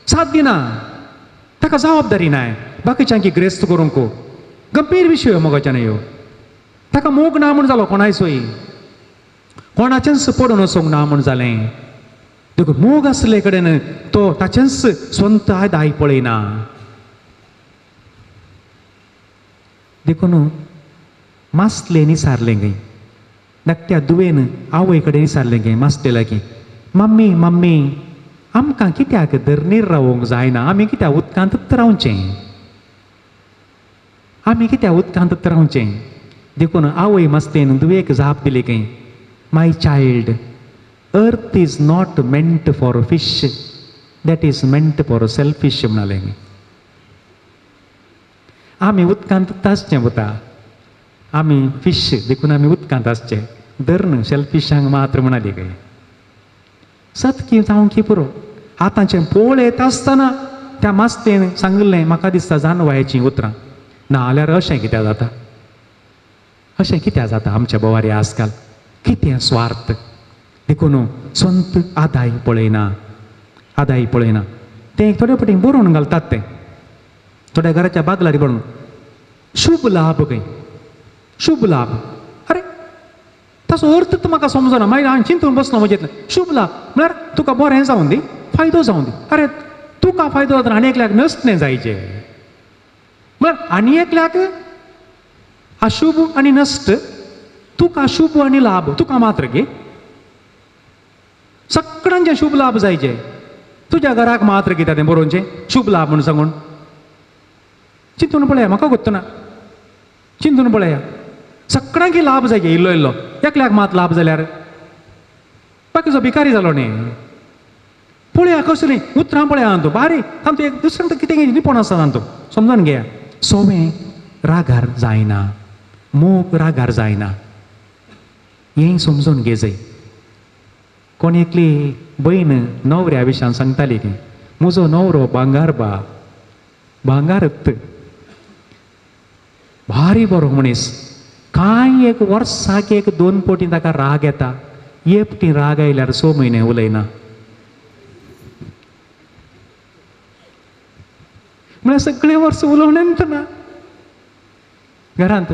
साध्य ना. ताका जबाबदारी नाय बाकीच्यांक ग्रेस्त करूंक. गंभीर विशय मोगाच्यान ह्यो. ताका मोग ना म्हूण जालो कोणायचोय. कोणाचेंच पडून वचोंक ना म्हूण जालें. देखून मोग आसले कडेन तो ताचेंच स्वंत आदाय पळयना. देखून मासलें निसारलें गे. धाकट्या दुवेन आवय कडेन विचारलें गे मासले लागीं मम्मी मम्मी आमकां कित्याक धरणीर रावोंक जायना? आमी कित्याक उदकांतच रावचें? आमी कित्याक उदकांतच रावचें? देखून आवय मासलेन दुवेक जाप दिली खंय my child earth is not meant for fish that is meant for selfish म्हणालें. आमी उदकांत आसचें वता, आमी फिश देखून आमी उदकांत आसचे, धरण शेलफिशांक मात्र म्हणाली काय सतकी जावं की पुरो. आतांचें पळयत आसतना त्या मास्तेन सांगलें म्हाका दिसता जानवायचीं उतरां, नाल्यार अशें कित्याक जाता, अशें कित्याक जाता आमच्या बोवारी आजकाल. कितें स्वार्थ देखून स्वंत आदाय पळयना, आदाय पळयना. ते थोडे फावटी बरोवन घालतात, ते थोड्या घराच्या बागलारी बरोवन शुभ लाभ खंय, शुभ लाभ. अरे ताचो अर्थ तर म्हाका समजना. मागीर हांवें चिंतून बसलो म्हजें शुभ लाभ म्हळ्यार तुका बरें जावं दी, फायदो जावं दी. अरे तुका फायदो जाता आनी एकल्याक नसणें जायचें, म्हळ्यार आनी एकल्याक अशुभ आनी नश्ट, तुका शुभ आनी लाभ तुका मात्र घे. सगळ्यांचे शुभ लाभ जायचे, तुज्या घराक मात्र कितें तें बरोवचें शुभ लाभ म्हणून सांगून. चिंतून पळया, म्हाका गोत्तना चिंतून पळया. सगळ्यांक लाभ जायचे इल्लो इल्लो, एकल्याक मात लाभ जाल्यार बाकीचो भिकारी जालो न्ही. पळया कसली उतरां पळया तूं बारी तांतू एक दुसऱ्यां कितें निपण आसा तांतू समजून घेया. सोवें रागार जायना, मोग रागार जायना, हें समजून घे जाय. कोण एकली बहीण न्हवऱ्या विशयान सांगताली की म्हजो न्हवरो भांगार बा, भांगारत भारी बरो मनीस. कांय एक वर्साक एक 2 फावटी ताका राग येता, एकटी राग आयल्यार 6 म्हयने उलयना. म्हळ्यार सगळे वर्स उलोवनच ना घरांत.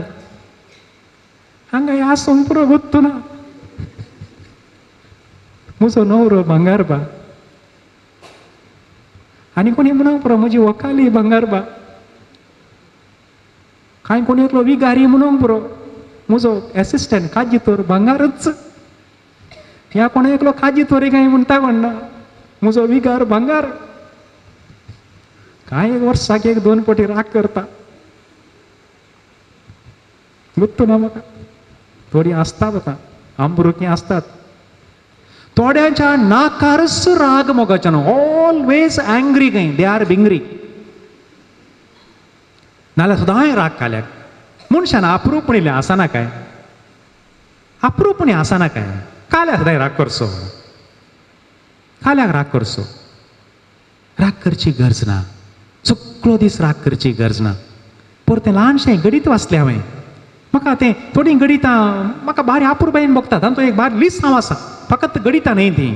हांगा ह्या संपुरो गोत्तो ना म्हजो न्हवरो भांगार बा. आनी कोणी म्हणूंक पुरो म्हजी व्हंकाली भांगार बा. कांय कोणी एकलो विगारी म्हणूंक पुरो म्हजो एसिस्टंट काजीतोर भांगारच. ह्या कोणी एकलो काजीतोरी काय म्हणटा म्हणना म्हजो विगार भांगार. कांय एक वर्साक एक 2 फावटी राग करता. गुत्तो ना म्हाका. थोडी आसतात आतां आंबरुकी आसतात. थोड्यांच्या नाकारस राग मोगाच्या न्हू, ऑलवेज एंग्री काय, दे आर बिंगरी. नाल्यार सदांय राग काल्याक. मनशान आपरूपणिल्लें आसना काय, आपरूपणी आसना काय. काल्याक सदांय राग करचो, काल्याक राग करचो. राग करची गरज ना, सगळो दीस राग करची गरज ना. परतें ल्हानशें गणीत वाचलें हांवें. म्हाका तें थोडीं गणितां म्हाका बारी अपुरबायेन बगतात. तांतूं एक बारी लिस्ट नांव आसा, फकत गणितां न्ही तीं.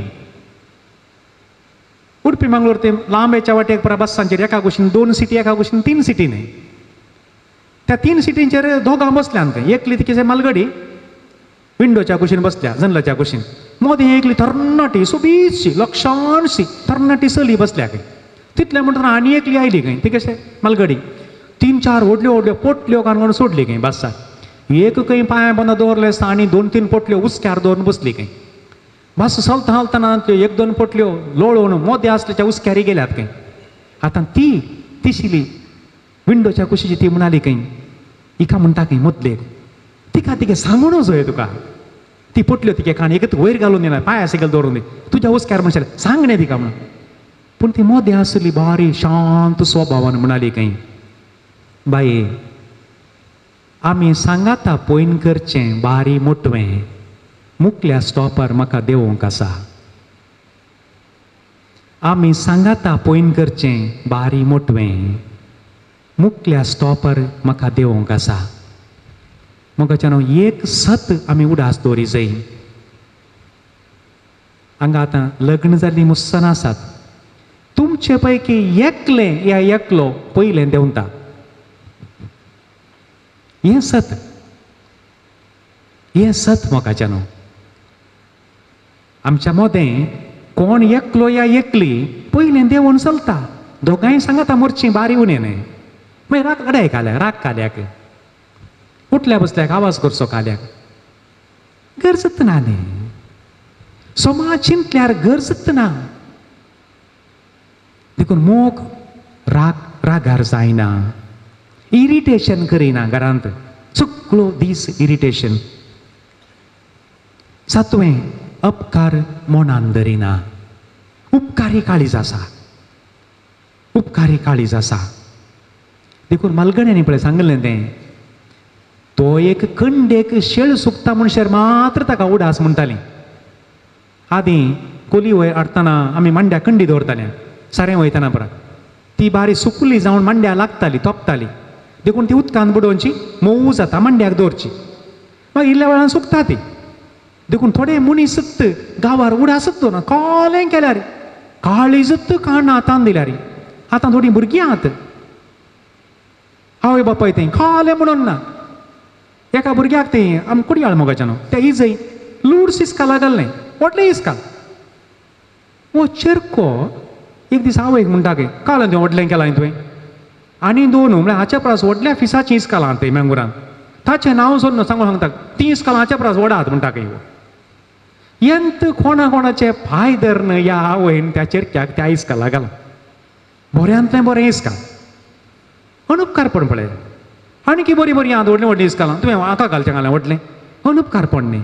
उडपी मंगळूर ते लांबेच्या वाटेक परा बसांचेर एका कुशीन 2 सिटी, एका कुशीन 3 सिटी न्ही. त्या 3 सिटींचेर दोगां बसल्यान खंय. एकली तिकेचे मालगडी विंडोच्या कुशीन बसल्या, जन्लाच्या कुशीन. मोदी एकली तरणाटी सोबीतशी लक्षणशी तरणाटी चली बसल्या खंय. तितले म्हणटना आनी एकली आयली खंय, ती कशें मालगडी 3-4 व्हडल्यो व्हडल्यो पोटल्यो काणून सोडली खंय बासा. एक खंय पांयां बंद दवरले आसता आनी 2-3 पोटल्यो उस्क्यार दवरून बसली खंय. बस चलता चलतना 1-2 पोटल्यो लोळोवन मोदे आसल्याच्या उस्क्यारी गेल्यात खंय. आतां ती तिशिली विंडोच्या कुशीची ती म्हणाली खंय, हिका म्हणटा खंय मदलेक, तिका तिगे सांगूनच जाय तुका. ती पोटल्यो तिगे काण एकच वयर घालून दिना, पांया सकयल दवरून दी, तुज्या उस्क्यार म्हणशाले सांग न्ही तिका म्हणून. पूण ती मोदे आसली बारी शांत स्वभावान म्हणाली खंय, बाये आमी सांगाता पयन करचें बारी मोटवें, मुकल्या स्टॉपार म्हाका देवोंक आसा. आमी सांगाता पयन करचें बारी मोटवें, मुकल्या स्टॉपार म्हाका देवोंक आसा. मोगाच्यान एक सत आमी उडास दवरी जाय. हांगा आतां लग्न जाल्लीं मुस्सान आसात. तुमचे पैकी एकलें या एकलो पयलें देंवता. हें सत, हें सत मोगाच्यान. आमच्या मोदें कोण एकलो या एकली पयलें देंवून चलता. दोगांय सांगाता मरचीं बारी उणें न्ही. मागीर राग अडाय काल्याक, राग काल्याक, उठल्या बसल्याक आवाज करचो काल्याक गरजत ना न्ही. समाज चिंतल्यार गरजत ना. देखून मोग रागार जायना, इरिटेशन करिना घरांत. सगळो दीस इरिटेशन. 7वें अपकार मोनान धरिना. उपकारी काळीज आसा, उपकारी काळीज आसा. देखून मलगड्यांनी पळय सांगलें तें तो एक कंडेक शेळ सुकता म्हणशेर मात्र ताका उडास म्हणटालीं. आदीं कोली हाडटना आमी मांड्या कंडी दवरताले सारें वयतना परत ती बारी सुकली जावन मांड्या लागताली तोपताली देखून ती उदकांत बुडोवची मोव जाता मांड्याक दवरची मागीर इल्ल्या वेळान सुकता ती देखून थोडे मनीस गांवार उडासच दवरना कोलें केल्यार काळीजत काणा आतां दिल्यार आतां थोडीं भुरगीं आहात आवय बापाय तें खालें म्हणून ना एका भुरग्याक तें आमी कुडयाळ मोगाच्या न्हू तें इजय लूड्स इस्काला घाललें व्हडलें इस्काल वो चेरको एक दीस आवयक म्हणटा गे काल तें व्हडलें केलां तुवें आनी दोन म्हळ्यार हाच्या परस व्हडल्या फिसाचीं इस्कालां तें मँगुरान ताचें नांव सोडून सांगून सांगता तीं इस्कालां हाच्या परस व्हडात म्हणटा गे एंत कोणा कोणाचे पांय धरन ह्या आवयन त्या चेरक्याक त्या इस्काला घाला बऱ्यांतलें बरें इस्काल अनुपकारपण पळय आनी बरीं बरीं आहात व्हडलीं व्हडलीं इस्कालां तुवें म्हाका घालचें घालें व्हडलें अनुपकारपण न्ही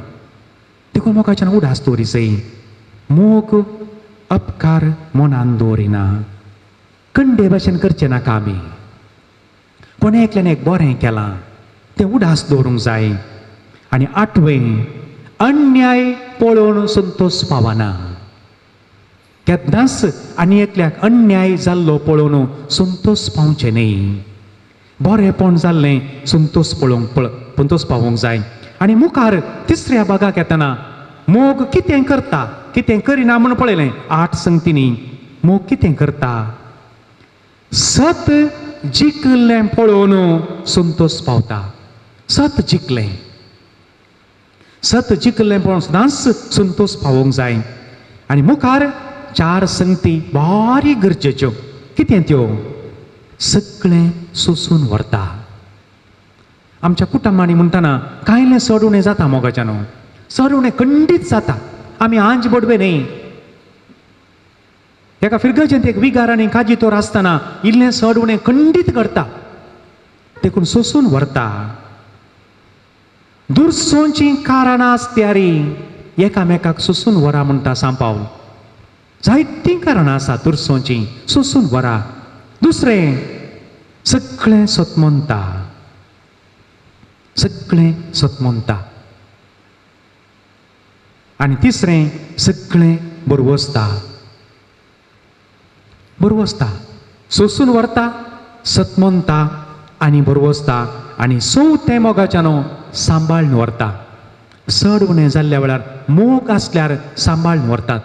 देखून मोगाच्यान उडास दवरिसय मोग अपकार मनान दवरिना कंडे भाशेन करचें नाका आमी कोणे एकल्यान एक बरें केलां तें उडास दवरूंक जाय. आनी 8वें अन्याय पळोवन संतोश पावना केन्नाच आनी एकल्याक अन्याय जाल्लो पळोवन संतोश पावचें न्ही बरेंपण जाल्लें संतोश पावोंक जाय. आनी मुखार तिसऱ्या भागाक येतना मोग कितें करता कितें करिना म्हूण पळयलें 8 संगतींनी मोग कितें करता सत जिखलें पळोवन संतोश पावता सत जिखलें पळोवन सदांच संतोश पावोंक जाय. आनी मुखार 4 संगती बारी गरजेच्यो कितें त्यो सगळें सोंसून व्हरता. आमच्या कुटुंबांनी म्हणटना कांयलें सडुणें जाता मोगाच्या न्हू सडुणें खंडीत जाता आमी आंज बडवे न्ही एका फिरगजेंत एक विगार आनी काजी तोर आसतना इल्लें सडुणें खंडीत करता देखून सोंसून व्हरता. दुरसोंचीं कारणां आसत्यारी एकामेकाक सोंसून व्हरा म्हणटा सांपावल जायतीं कारणां आसा दुरसोंचीं सोंसून व्हरा. दुसरें सगळें सतमोंता आनी तिसरें सगळें बरवसता सोंसून व्हरता सतमोंता आनी बरवसता. आनी 4थें मोगाच्या न्हू सांबाळून व्हरता. सड उणें जाल्ल्या वेळार मोग आसल्यार सांबाळून व्हरतात.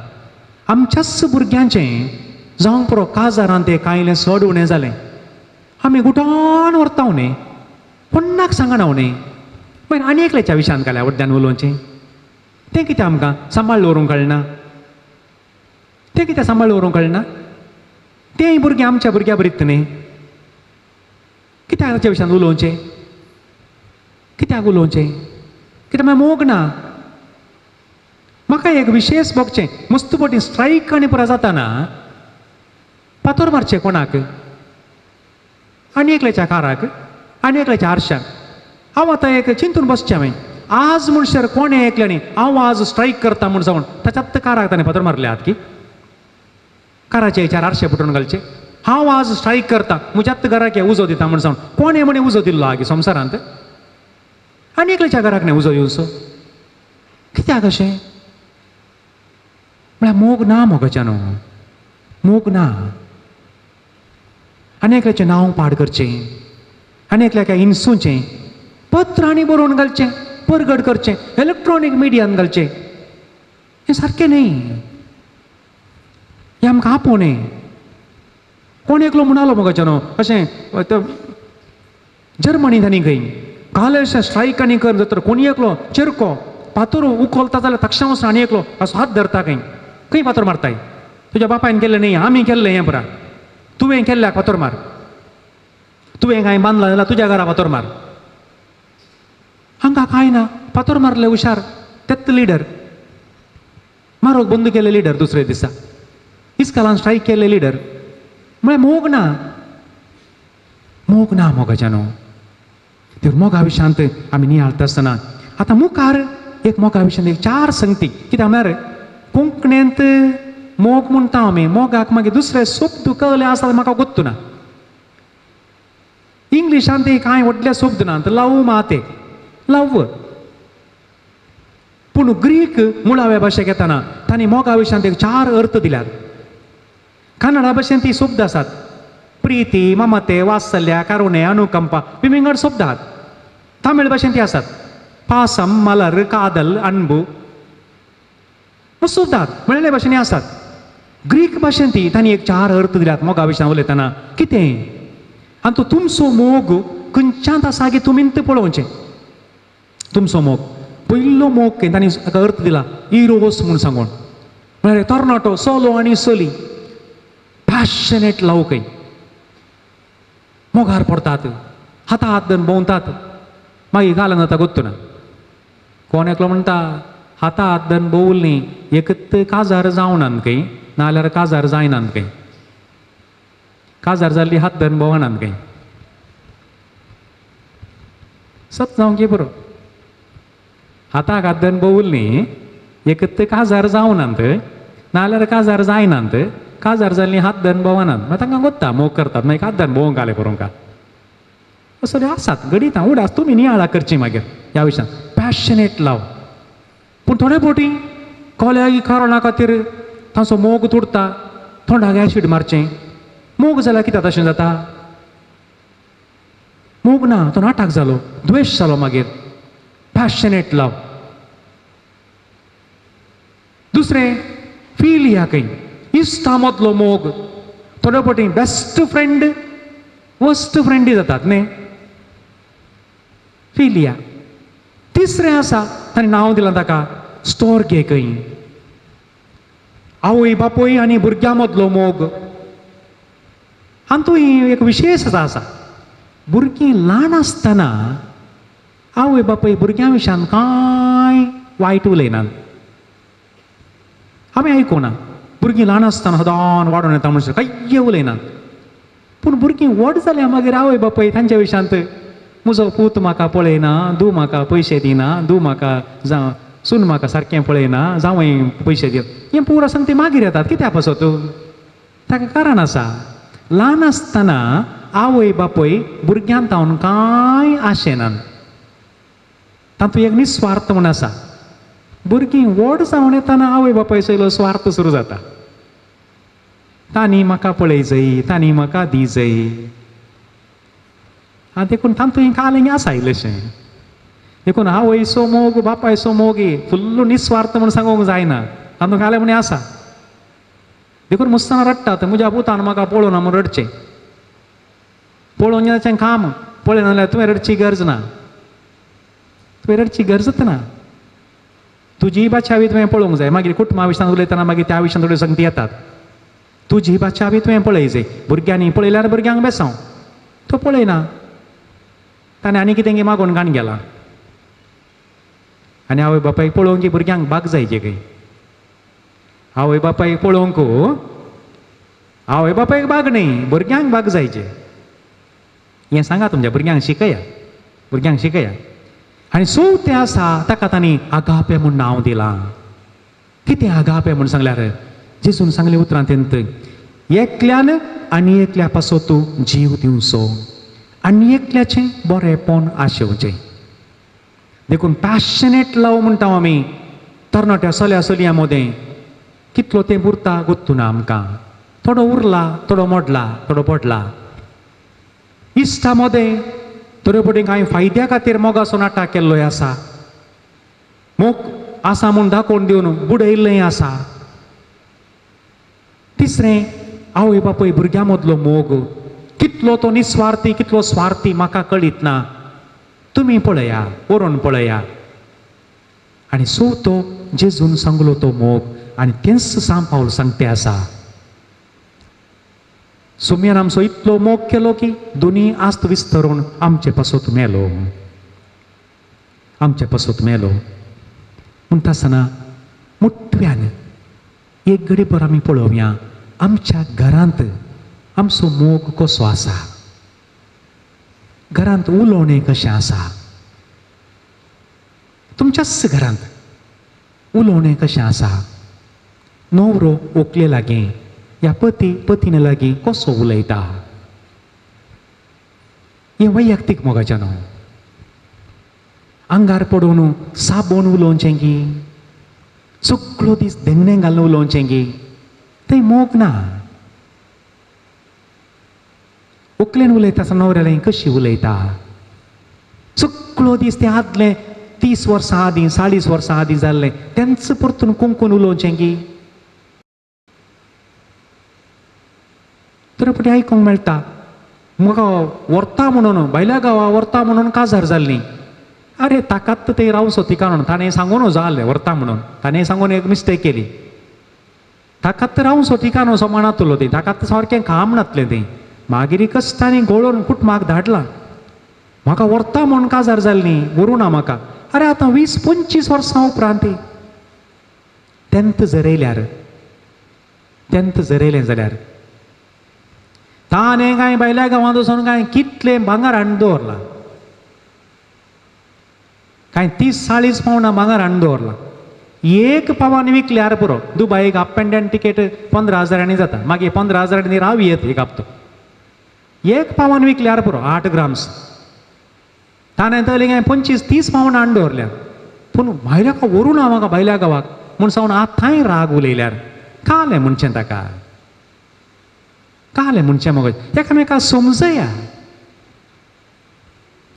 आमच्याच भुरग्यांचें जावं पुरो काजारांत तें कांयलें सड उणें जालें आमी गुटान व्हरता न्ही कोणाक सांगना न्ही मागीर आनी एकल्याच्या विशयान घाल्या वड्ड्यान उलोवचें तें कितें आमकां सांबाळ दवरूंक कळना तेंय भुरगीं आमच्या भुरग्या बरीत न्ही कित्याक ताच्या विशयान उलोवचें कित्याक मागीर मोग ना. म्हाका एक विशेश भोगचें मस्तपटी स्ट्रायक आनी पुरा जाताना पातोर मारचें कोणाक आनी एकल्याच्या काराक आनी एकल्याच्या आरशाक हांव आतां एक चिंतून बसचें हांवें आज म्हणशेर कोणें ऐकलें न्ही हांव आज स्ट्रायक करता म्हूण जावन ताच्यात काराक ताणें पातोर मारले आहात की काराचे हेच्यार आरशे पुटून घालचे हांव आज स्ट्रायक करता म्हज्यात घराक उजो दिता म्हूण जावन कोणें म्हणे उजो दिल्लो आहा की संवसारांत आनी एकल्याच्या घराक न्ही उजो दिवचो कित्याक अशें म्हळ्यार मोग ना मोगाच्या न्हू मोग ना. आनी एकल्याचें नांव पाड करचें आनी एकल्याक हिंसूचें पत्रांनी बरोवन घालचें परगड करचें इलेक्ट्रॉनीक मिडियान घालचें हें सारकें न्ही हें आमकां आपोवं न्ही. कोण एकलो म्हणलो मोगाच्या न्हू अशें जर्मनींत आनी खंय काल अशें स्ट्रायक आनी कर जाल्यार कोणी एकलो चिरको पातोर उखलता जाल्यार तक्षण वचून आनी एकलो असो हात धरता खंय पातोर मारताय तुज्या बापायन केल्लें न्ही आमी केल्लें हें पुरा तुवें केल्ल्याक पातोर मार तुवें कांय बांदलां जाल्यार तुज्या घरा पातोर मार हांकां कांय ना पातोर मारले हुशार तेत लिडर मारूंक बंद केले लिडर दुसरे दिसा इस्कालान स्ट्रायक केले लिडर म्हळ्यार मोग ना मोगाच्या न्हू. तर मोगा विशयांत आमी नियाळटा आसतना आतां मुखार एक मोगा विशयान एक 4 संगती कित्याक म्हळ्यार कोंकणींत मोग म्हणटा आमी मोगाक मागीर दुसरे शब्द कळले आसा म्हाका गोत्तू ना इंग्लिशान ते कांय व्हडले शब्द नात, लव माते लव. पूण ग्रीक मुळाव्या भाशेक येताना तांणी मोगा विशयान एक 4 अर्थ दिल्यात. कन्नडा भाशेन ती शब्द आसात. प्रीती, ममते, वात्सल्य, करुणे, अनुकंपा विंगड शब्द आहात. तमिळ भाशेन ती आसात. पासम, मलर, कादल, अनबू शब्द आहात. मल्याळी भाशेन आसात. ग्रीक भाशेन ती तांणी एक 4 अर्थ दिल्यात मोगा विशयान उलयतना. कितें? आनी तो तुमचो मोग खंयच्यात आसा की तुमीन तें पळोवचें. तुमचो मोग पयलो मोग तांणी ताका अर्थ दिला इरोस म्हूण सांगून. म्हळ्यार तरणाटो चलो आनी चली पॅशनेट लव खंय मोगार पडटात, हाता हात धरून भोंवतात, मागीर घालन जाता गोत्तूना. कोण एकलो म्हणटा हाता हात धरून भोंवल न्ही एकत काजार जावनात खंय, नाजाल्यार काजार जायनात खंय. काजार जाल्ली हात धरून भोंवनात खंय. सत जावंक गे बरो. हाताक हात धरून भोंवल न्ही एकत काजार जावनात नाजाल्यार काजार जायनात. काजार जाल्ली हात धरून भोंवनात. मागीर तांकां गोत्ता मोग करतात, मागीर हात धरून भोवंक घाले बरोवंक. असले आसात घडीत उडास तुमी नियाळा करची मागीर ह्या विशयान. पॅशनेट लव. पूण थोडे फावटी कोल्यागी कारणा खातीर तांचो मोग तुडता, तोंडाक एसीड मारचें. मोग जाल्यार कित्याक तशें जाता? मोग ना तो नाटक जालो, द्वेश जालो मागीर. पॅशनेट लव. दुसरें फिलिया खंय इश्टा मदलो मोग. थोडे फावटी बेस्ट फ्रेंड वर्स्ट फ्रेंडी जातात न्ही. फिलिया. तिसरें आसा ताणें नांव दिलां ताका स्टोर्गे खंय. आवय बापूय आनी भुरग्यां मदलो मोग. हातूंय एक विशेशता आसा. भुरगीं ल्हान आसतना आवय बापूय भुरग्यां विशयान कांय वायट उलयनात. हांवें आयकुना भुरगीं ल्हान आसतना सदां वाडोवन येता म्हणसर कांय उलयनात. पूण भुरगीं व्हड जाल्या मागीर आवय बापूय तांच्या विशयांत म्हजो पूत म्हाका पळयना, धूव म्हाका पयशे दिना, धूव म्हाका जावं सून म्हाका सारकें पळयना, जावंय पयशे दियत, हें पुरो सांग ते मागीर येतात. कित्याक पासत ताका कारण आसा. ल्हान आसतना आवय बापूय भुरग्यांक तावन कांय आशेनात. तातूंत एक निस्वार्थ म्हूण आसा. भुरगीं व्हड जावन येतना आवय बापायचो स्वार्थ सुरू जाता. तांणी म्हाका पळय, तांणी म्हाका दी जाय. आनी देखून तातूंय कालें आसा इल्लेशें. देखून आवयचो मोग बापायचो मोग फुल्ल निस्वार्थ म्हूण सांगूंक जायना. तातूंत कालें म्हणे आसा. देखून मुस्ताना रडटात म्हज्या पुतान म्हाका पळोवना म्हूण रडचें. पळोवन ताचें काम पळयना जाल्यार तुवें रडची गरज ना. तुवें रडची गरजच ना. तुजी बाचावी तुवें पळोवंक जाय. मागीर कुटुंबा विशयान उलयतना मागीर त्या विशयान थोड्यो संगती येतात. तुजी बाचावी तुवें पळय जाय. भुरग्यांनी पळयल्यार भुरग्यांक बेसांव. तो पळयना. ताणें आनी कितें मागून घाण गेला. आनी आवय बापायक पळोवंक भुरग्यांक बाग जायचे खंय. आवय बापायक पळोवंक आवय बापायक बाग न्ही, भुरग्यांक बाग जायचे. हें सांगा तुमच्या भुरग्यांक शिकया. भुरग्यांक शिकया. आनी चवथें आसा ताका तांणी आगापे म्हूण नांव दिलां. कितें आगापे म्हूण सांगल्यार जेजून सांगलें उतरां तेंत एकल्यान आनी एकल्या पासो तूं जीव दिवचो आनी एकल्याचें बरेंपण आशेवचें. देखून पॅशनेट लव म्हणटा आमी तरणाट्या चल्या चलयां मदें कितलो तें उरता गुत्तुना आमकां. थोडो उरला, थोडो मोडला, थोडो पडला. इश्टा मदें थोडे फावटी कांय फायद्या खातीर मोगाचो नाटक केल्लोय आसा. मोग आसा म्हूण दाखोवन दिवन बुडयल्लें आसा. तिसरें आवय बापूय भुरग्यां मदलो मोग कितलो तो निस्वार्थी कितलो स्वार्थी म्हाका कळीत ना. तुमी पळया, व्हरून पळया. आनी चवथो जेजून सांगलो तो मोग आनी तेंच सांग पावल सांगते आसा. सुमयान आमचो इतलो मोग केलो की दोनी आस्त विस्तरून आमचे पासत मेलो. आमचे पासत मेलो. म्हणटा आसतना मुठव्यान एक घडीभर आमी पळोवया आमच्या घरांत आमचो मोग कसो आसा. घरांत उलोवणें कशें आसा. तुमच्याच घरांत उलोवणें कशें आसा. न्हवरो व्हंकले लागीं या पती पतीन लागीं कसो उलयता. हें वैयक्तीक मोगाचें न्हू. आंगार पडून साबण उलोवचें गी, सगळो दीस देंगणें घालून उलोवचें गी, थंय मोग ना. उकलेन उलयता आसतना न्हवऱ्यालें कशी उलयता, सगळो दीस तें आदलें 30 वर्सां आदीं 40 वर्सां आदीं जाल्लें तेंच परतून कुंकून उलोवचें गी. तर फुडें आयकूंक मेळटा म्हाका व्हरता म्हणून भायल्या गांवा व्हरता म्हणून काजार जाल्लीं. अरे ताकात थंय रावचो ठिकाण ताणें सांगून जालें व्हरता म्हणून, ताणें सांगून एक मिस्टेक केली. ताकात रावचो ठिकाण असो मनांतलो थंय, ताकात सारकें काम नातलें थंय. मागीर कश्टांनी घोळोवन कुटुंबाक धाडलां. म्हाका व्हरता म्हणून काजार जाल्लीं, व्हरूं ना म्हाका. अरे आतां 20-25 वर्सां उपरांत तेंत जरयलें जाल्यार ताणें कांय भायल्या गांवांत वचून कांय कितलें भांगर हाडून दवरलां, कांय 30-40 पावंडां भांगर हाडून दवरलां. एक पावान विकल्यार पुरो. दुबायक अप एंड डावन तिकेट 15,000 जाता, मागीर 15,000 राव येत एक हप्तो. एक पावान विकल्यार पुरो 8 ग्राम्स. ताणें तरी कांय 25-30 पावंड हाडून दवरल्या. पूण भायल्या व्हरूं ना म्हाका भायल्या गांवाक म्हूण सावन आतांय राग उलयल्यार कालें म्हणचें ताका. कालें म्हणचें मगो एकामेकाक समजया.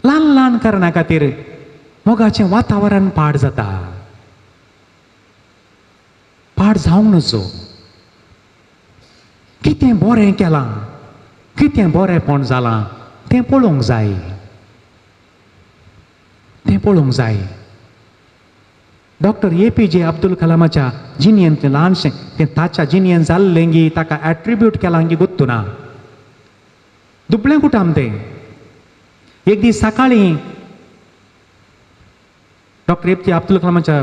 ल्हान ल्हान कारणां खातीर मोगाचें वातावरण पाड जाता. पाड जावंक नजो. कितें बरें केलां, कितें बरेंपण जालां तें पळोवंक जाय, तें पळोवंक जाय. डॉक्टर APJ अब्दुल कलामाच्या जिणेंतलें ल्हानशें तें ताच्या जिणेंत जाल्लें गी ताका एट्रिब्यूट केलां गी गुत्तू ना. दुबळें कुटाम तें. एक दीस सकाळीं डॉक्टर APJ अब्दुल कलामाच्या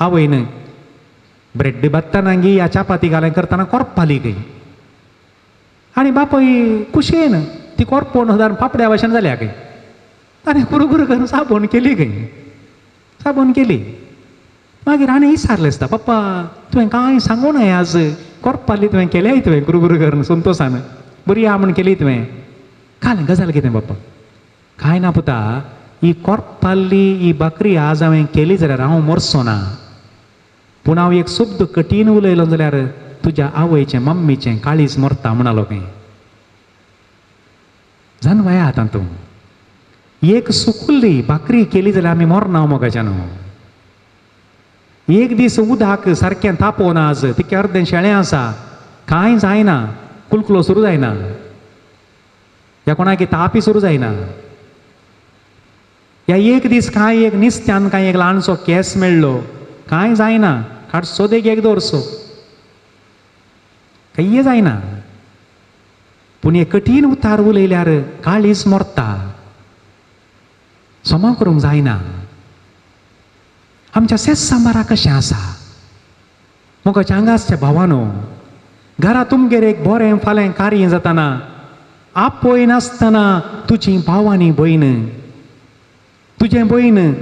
आवयन ब्रेड भाजताना गी या चापाती घालें करतना कोरपाली गई. आनी बापूय कुशेन ती कोरपोवन सुदारून पापड्या भाशेन जाल्या गई. ताणें कुरुकुरू करून साबण केली गई, साबण केली. मागीर आनी विचारलें आसता, पप्पा तुवें कांय सांगूं नये आज, कोरपाली तुवें केल्या तुवें कुरुकुरू करून संतोशान, बरी आहा म्हण केली तुवें. कालें गजाल कितें बाप्पा? कांय ना पुता, ही कोरपाल्ली ही बकरी आज हांवें केली जाल्यार हांव मरचो ना. पूण हांव एक शब्द कठीण उलयलो जाल्यार तुज्या आवयचें मम्मीचें काळीज मरता म्हणालो खंय. जानवया आतां तूं एक सुकुल्ली भाकरी केली जाल्यार आमी मरना मोगाच्यान. एक दीस उदक सारकें तापोवना आज तिके अर्दें शेळें आसा, कांय जायना, कुलकुलो सुरू जायना, ह्या कोणाकी तापी सुरू जायना. ह्या एक दीस कांय एक निस्त्यान कांय एक ल्हानसो केस मेळ्ळो, कांय जायना, काडसो देग एक दवरसो, कांय जायना. पूण हे कठीण उतार उलयल्यार काळीज मरता. समा करूंक जायना. आमच्या सेसांबारा कशें आसा मोगाच्या आंगासच्या भावानो. घरा तुमगेर एक बरें फालें कार्य जाताना आपय नासतना तुजी भाव आनी भयण, तुजें भयण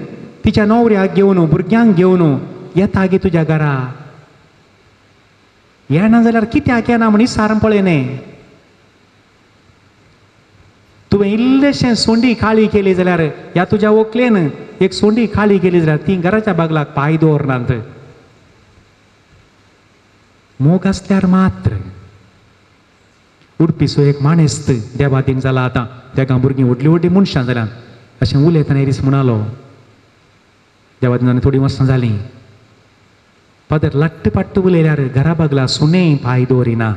तिच्या न्हवऱ्याक घेवन भुरग्यांक घेवन येता गे तुज्या घरा. येना जाल्यार कित्याक येना म्हण विचारून पळय न्ही. तुवें इल्लेशें सोंडी खाळी केली जाल्यार ह्या तुज्या व्हंकलेन एक सोंडी खाळी केली जाल्यार ती घराच्या बागलाक पांय दवरनात. मोग आसल्यार मात्र. उडपीचो एक माणेस्त देवादीन जाला आतां, तेका भुरगीं व्हडलीं व्हडलीं मनशां जाल्यात. अशें उलयतना एक दीस म्हणालो, देवादिनान थोडीं वर्सां जालीं, फादर लट्ट पट्ट उलयल्यार घरा बागला सुणें पांय दवरिना.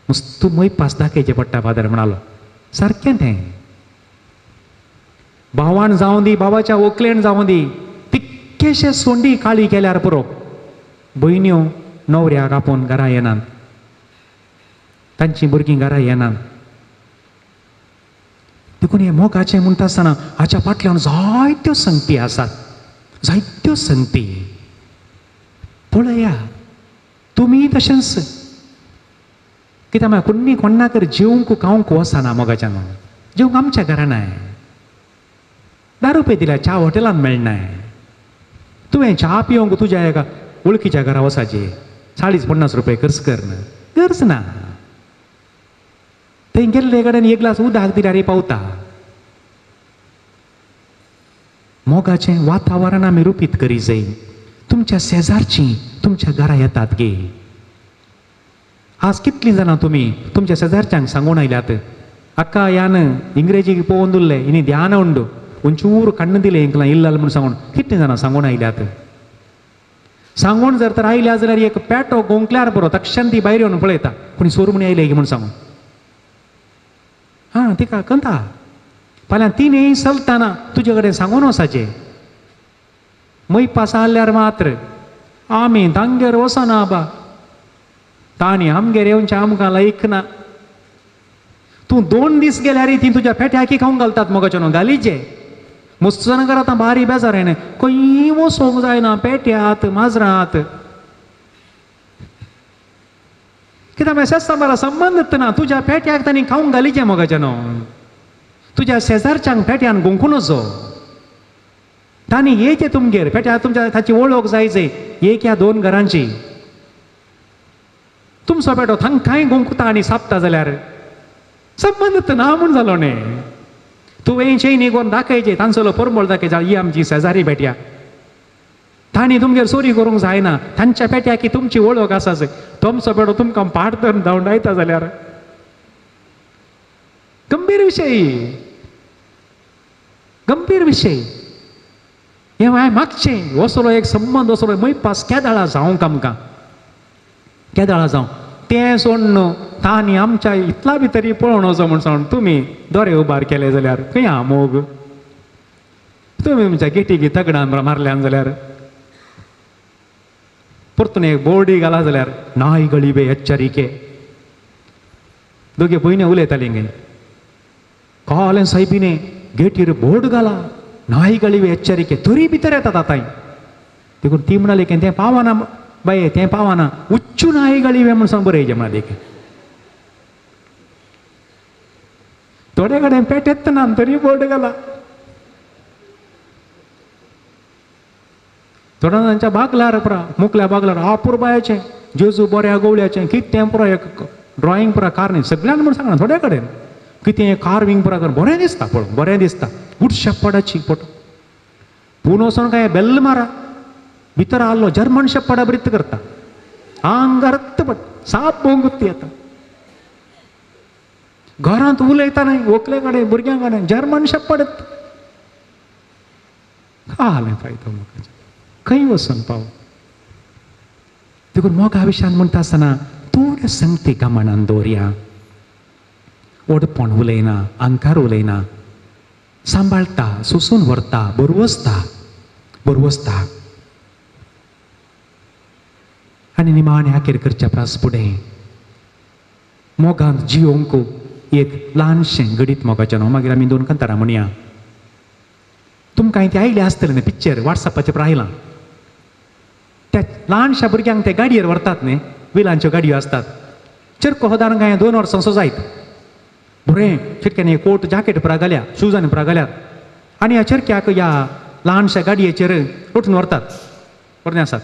मस्त मैपास दाखयचें पडटा फादर म्हणालो. सारकें तें. भावान जावं दी, भावाच्या व्हंकलेन जावं दी, तितकेशे सोंडी काळी केल्यार पुरो भयण्यो न्हवऱ्याक आपोवन घरा येनात, तांचीं भुरगीं घरा येनात. देखून हे मोगाचें म्हणटा आसतना हाच्या फाटल्यान जायत्यो संगती आसात, जायत्यो संगती. पळया तुमी तशेंच. कित्याक म्हळ्यार कोणी कोणाक जेवंक खावंक वचना मोगाच्यान. जेवंक आमच्या घरान आहे. 10 रुपये दिल्यार च्या हॉटेलान मेळनाय. तुवें च्या पिवंक तुज्या एका वळखीच्या घरा वचाचे 40-50 रुपये खर्च करना, गरज ना. थंय गेल्ले कडेन एक ग्लास उदक दिल्यार पावता. मोगाचें वातावरण आमी रुपीत करी जाय. तुमच्या शेजारची तुमच्या घरा येतात गे. आज कितलीं जाणां तुमी तुमच्या शेजारच्यांक सांगून आयल्यात, अक्का यान इंग्रेजीक पळोवन उरले इनी ध्यान उंडू ಒಂಚೂರು ಕಣ್ಣು ದಿಲೆ ಇಂಕಲ ಇಲ್ಲಲ್ಲ म्हणून सांगून कितले जाणां सांगून आयल्यात. सांगून जर तर आयल्या जाल्यार एक पेटो गोंकल्यार बरो तक्षण ती भायर येवन पळयता कोणी सोरमणी आयले की म्हणून सांगून. हां तिका कंता फाल्यां तिनूय चलतना तुजे कडेन सांगून वसाचें. मै पास आल्यार मात्र आमी तांगेर वसना बा, तांणी आमगेर येवचें आमकां लायक ना. तूं 2 दीस गेल्यार ती तुज्या पेट्याकी खावंक घालतात मोगाचे न्हू गालीचे. मुस्तनगर आतां बारी बेजार हांवें खंय वचोंक जायना पेट्यात माजरात. कित्याक मेसेज बरा संबंदच ना. तुज्या पेट्याक तांणी खावंक घालीचें मोगाचें न्हू. तुज्या शेजारच्यांक पेट्यान गोंकून वचो. तांणी येचे तुमगेर पेट्या तुमच्या ताची वळख जायचे एक या 2 घरांची. तुमचो पेटो थांकाय गोंकुता आनी सापता जाल्यार संबंदच ना म्हूण जालो न्ही. तुवें न्ही कोण दाखयचे तांचो परमळ दाखयचे ही आमची शेजारी पेट्या. तांणी तुमगेर चोरी करूंक जायना. तांच्या पेट्या की तुमची वळख आसाच. तुमचो पेटो तुमकां पाड धरून धांवडायता जाल्यार गंभीर विशय. गंभीर विशय हे हांवें मागचें वसलो एक संबंद वसलो मै पास केदाळा जावंक आमकां केदाळा जावं तें सोड न्हू. तांणी आमच्या इतला भितरी पळोवन वचो म्हूण सांगून तुमी दोरे उबार केले जाल्यार खंय हा मोग. तुमी तुमच्या गेटीकी तगडान मारल्यान जाल्यार परतून एक बोर्डी घाला जाल्यार नाय गळिबे एच्चरिके. दोगे पयलीं उलयतालीं गे कॉलें सायबीने गेटीर बोर्ड घाला नाय गळिबे एच्चरिके तरी भितर येतात आतां. देखून ती म्हणाली की तें पावना बाये तें पावना उच्चू नाय गळिबे म्हूण सांग बरयचें म्हणा देख. थोडे कडेन पेटयत ना तरी बोर्ड घाला. थोड्या जाणांच्या बागलार पुरा मुकल्या बागलार आपुरबायाचें जेजू बऱ्या गवळ्याचें कितें पुरो एक ड्रॉइंग पुरा कारणी सगळ्यांक म्हूण सांगना थोड्या कडेन कितें कार्विंग पुरा कर बरें दिसता पळोवंक बरें दिसता. गुड शेपर्डाची फोटो पूण वचोन काय बेल्ल मारा भितर आल्लो जर्मन शेपर्डा बरीत करता. आंगार रक्तपट साप बोंगुत्ती येता. घरांत उलयता न्हय व्हंकले कडेन भुरग्यां कडेन जर्मन शेपर्ड काले फायदो म्हाका खंय वचून पाव. देखून मोगा विशयान म्हणटा आसतना थोड्या संगती गमनान दवरया. ओडपण उलयना अंकार उलयना सांबाळटा सुसून व्हरता बरोवसता आनी निमाणें आखेर करच्या प्रास फुडें मोगांत जियोंक एक ल्हानशें गडीत मोगाचें न्हू. मागीर आमी 2 कंतारां म्हणया. तुमकां ते आयले आसतलें न्ही पिक्चर वॉट्सॅपाचेर आयलां. त्या ल्हानशा भुरग्यांक ते गाडयेर व्हरतात न्ही विलांच्यो गाडयो आसतात. चिरको होदान काय 2 वर्सां जायत बरें चिरक्यान एक कोट जॅकेट पुरा घाल्या शूजांनी पुरा घाल्यात आनी ह्या चिरक्याक ह्या ल्हानशा गाडयेचेर उठून व्हरतात. बरें आसात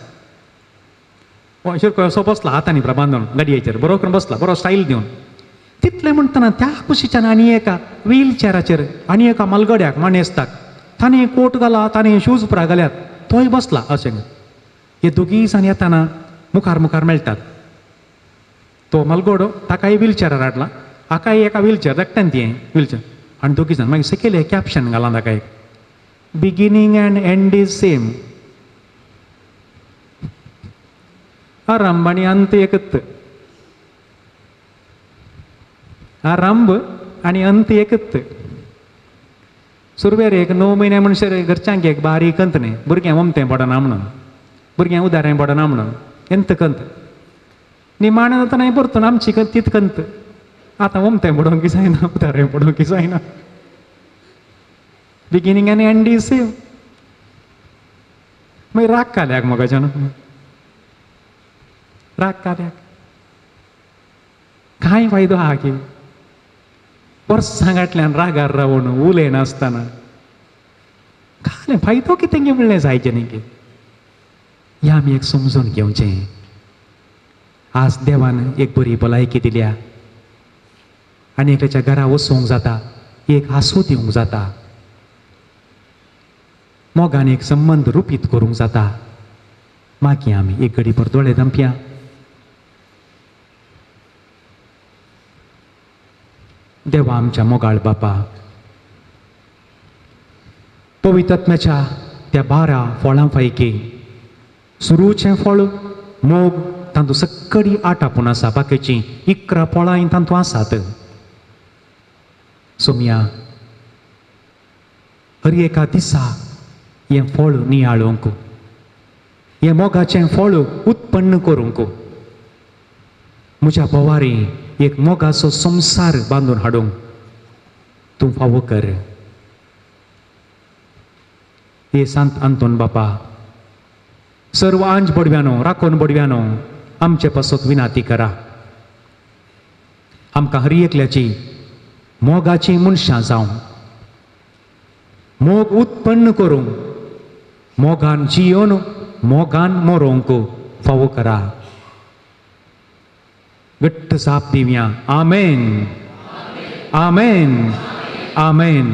शिरको असो बसला हातांनी पुरा बांदून गाडयेचेर बरो करून बसला बरो स्टायल दिवन. तितलें म्हणटना त्या कुशीच्यान आनी एका व्हीलचॅराचेर आनी एका मलगड्याक मानेस्ताक ताणें कोट घाला ताणें शूज पुरा घाल्यात तोय बसला अशें. हे दोगी जाण येताना मुखार मेळटात. तो मलगडो ताकाय व्हीलचॅरार हाडला हाकाय एका व्हीलचॅर धाकट्यान ती व्हीलचॅर आनी दोगी जाण मागीर सकयल एक कॅप्शन घाला ताका एक beginning end end is same. आरंभ आनी अंत एकच. आरंभ आनी अंत एकच. सुरवेर एक 9 म्हयने म्हणसर घरच्यांक एक बारीक कंत न्ही भुरग्यां वमतें पडना म्हणून भुरग्यांक उदारें पडना म्हणून ಎಂತ ಕಂತ निमाणें जाता परतून आमची तीच कंत आतां वमतें पडोवंक जायना उदारें पडोवंक जायना. बिगिनींग आनी एंड इज सेम. मागीर राग काल्याक मोगाच्यान राग काल्याक कांय फायदो आहा की वर्सां गांठल्यान रागार रावून उलयनासतना कांय फायदो कितें गे म्हणलें जायचें न्ही गे. हें आमी एक समजून घेवचें. आज देवान एक बरी भलायकी दिल्या आनी एकल्याच्या घरा वचूंक जाता, एक हांसूत येवंक जाता, मोगान एक संबंद रुपीत करूंक जाता. मागी आमी एक घडी भर दोळे धांपया. देवा आमच्या मोगाळ बापा, पवित्र आत्म्याच्या त्या 12 फळां पैकी सुरूचें फळ मोग तातूंत सगळी 8 आपूण आसा, बाकीची 11 फळां तातूंत आसात. सोम्या हर एका दिसा हें फळ नियाळोवंक, हें मोगाचें फळ उत्पन्न करूंक म्हज्या बोवारी एक मोगाचो संसार बांदून हाडूंक तूं फावो कर. हे सांत आंतोन बापा, सर्व आंज बडव्यानो, राखोन बडव्यानो, आमचे पासत विनाती करा. आमकां हर एकल्याची मोगाची मनशां जावं, मोग उत्पन्न करूंक, मोगान जियोन मोगान मरोवंक फावो करा. घट्ट जाप दिवया. आमेन, आमेन, आमेन.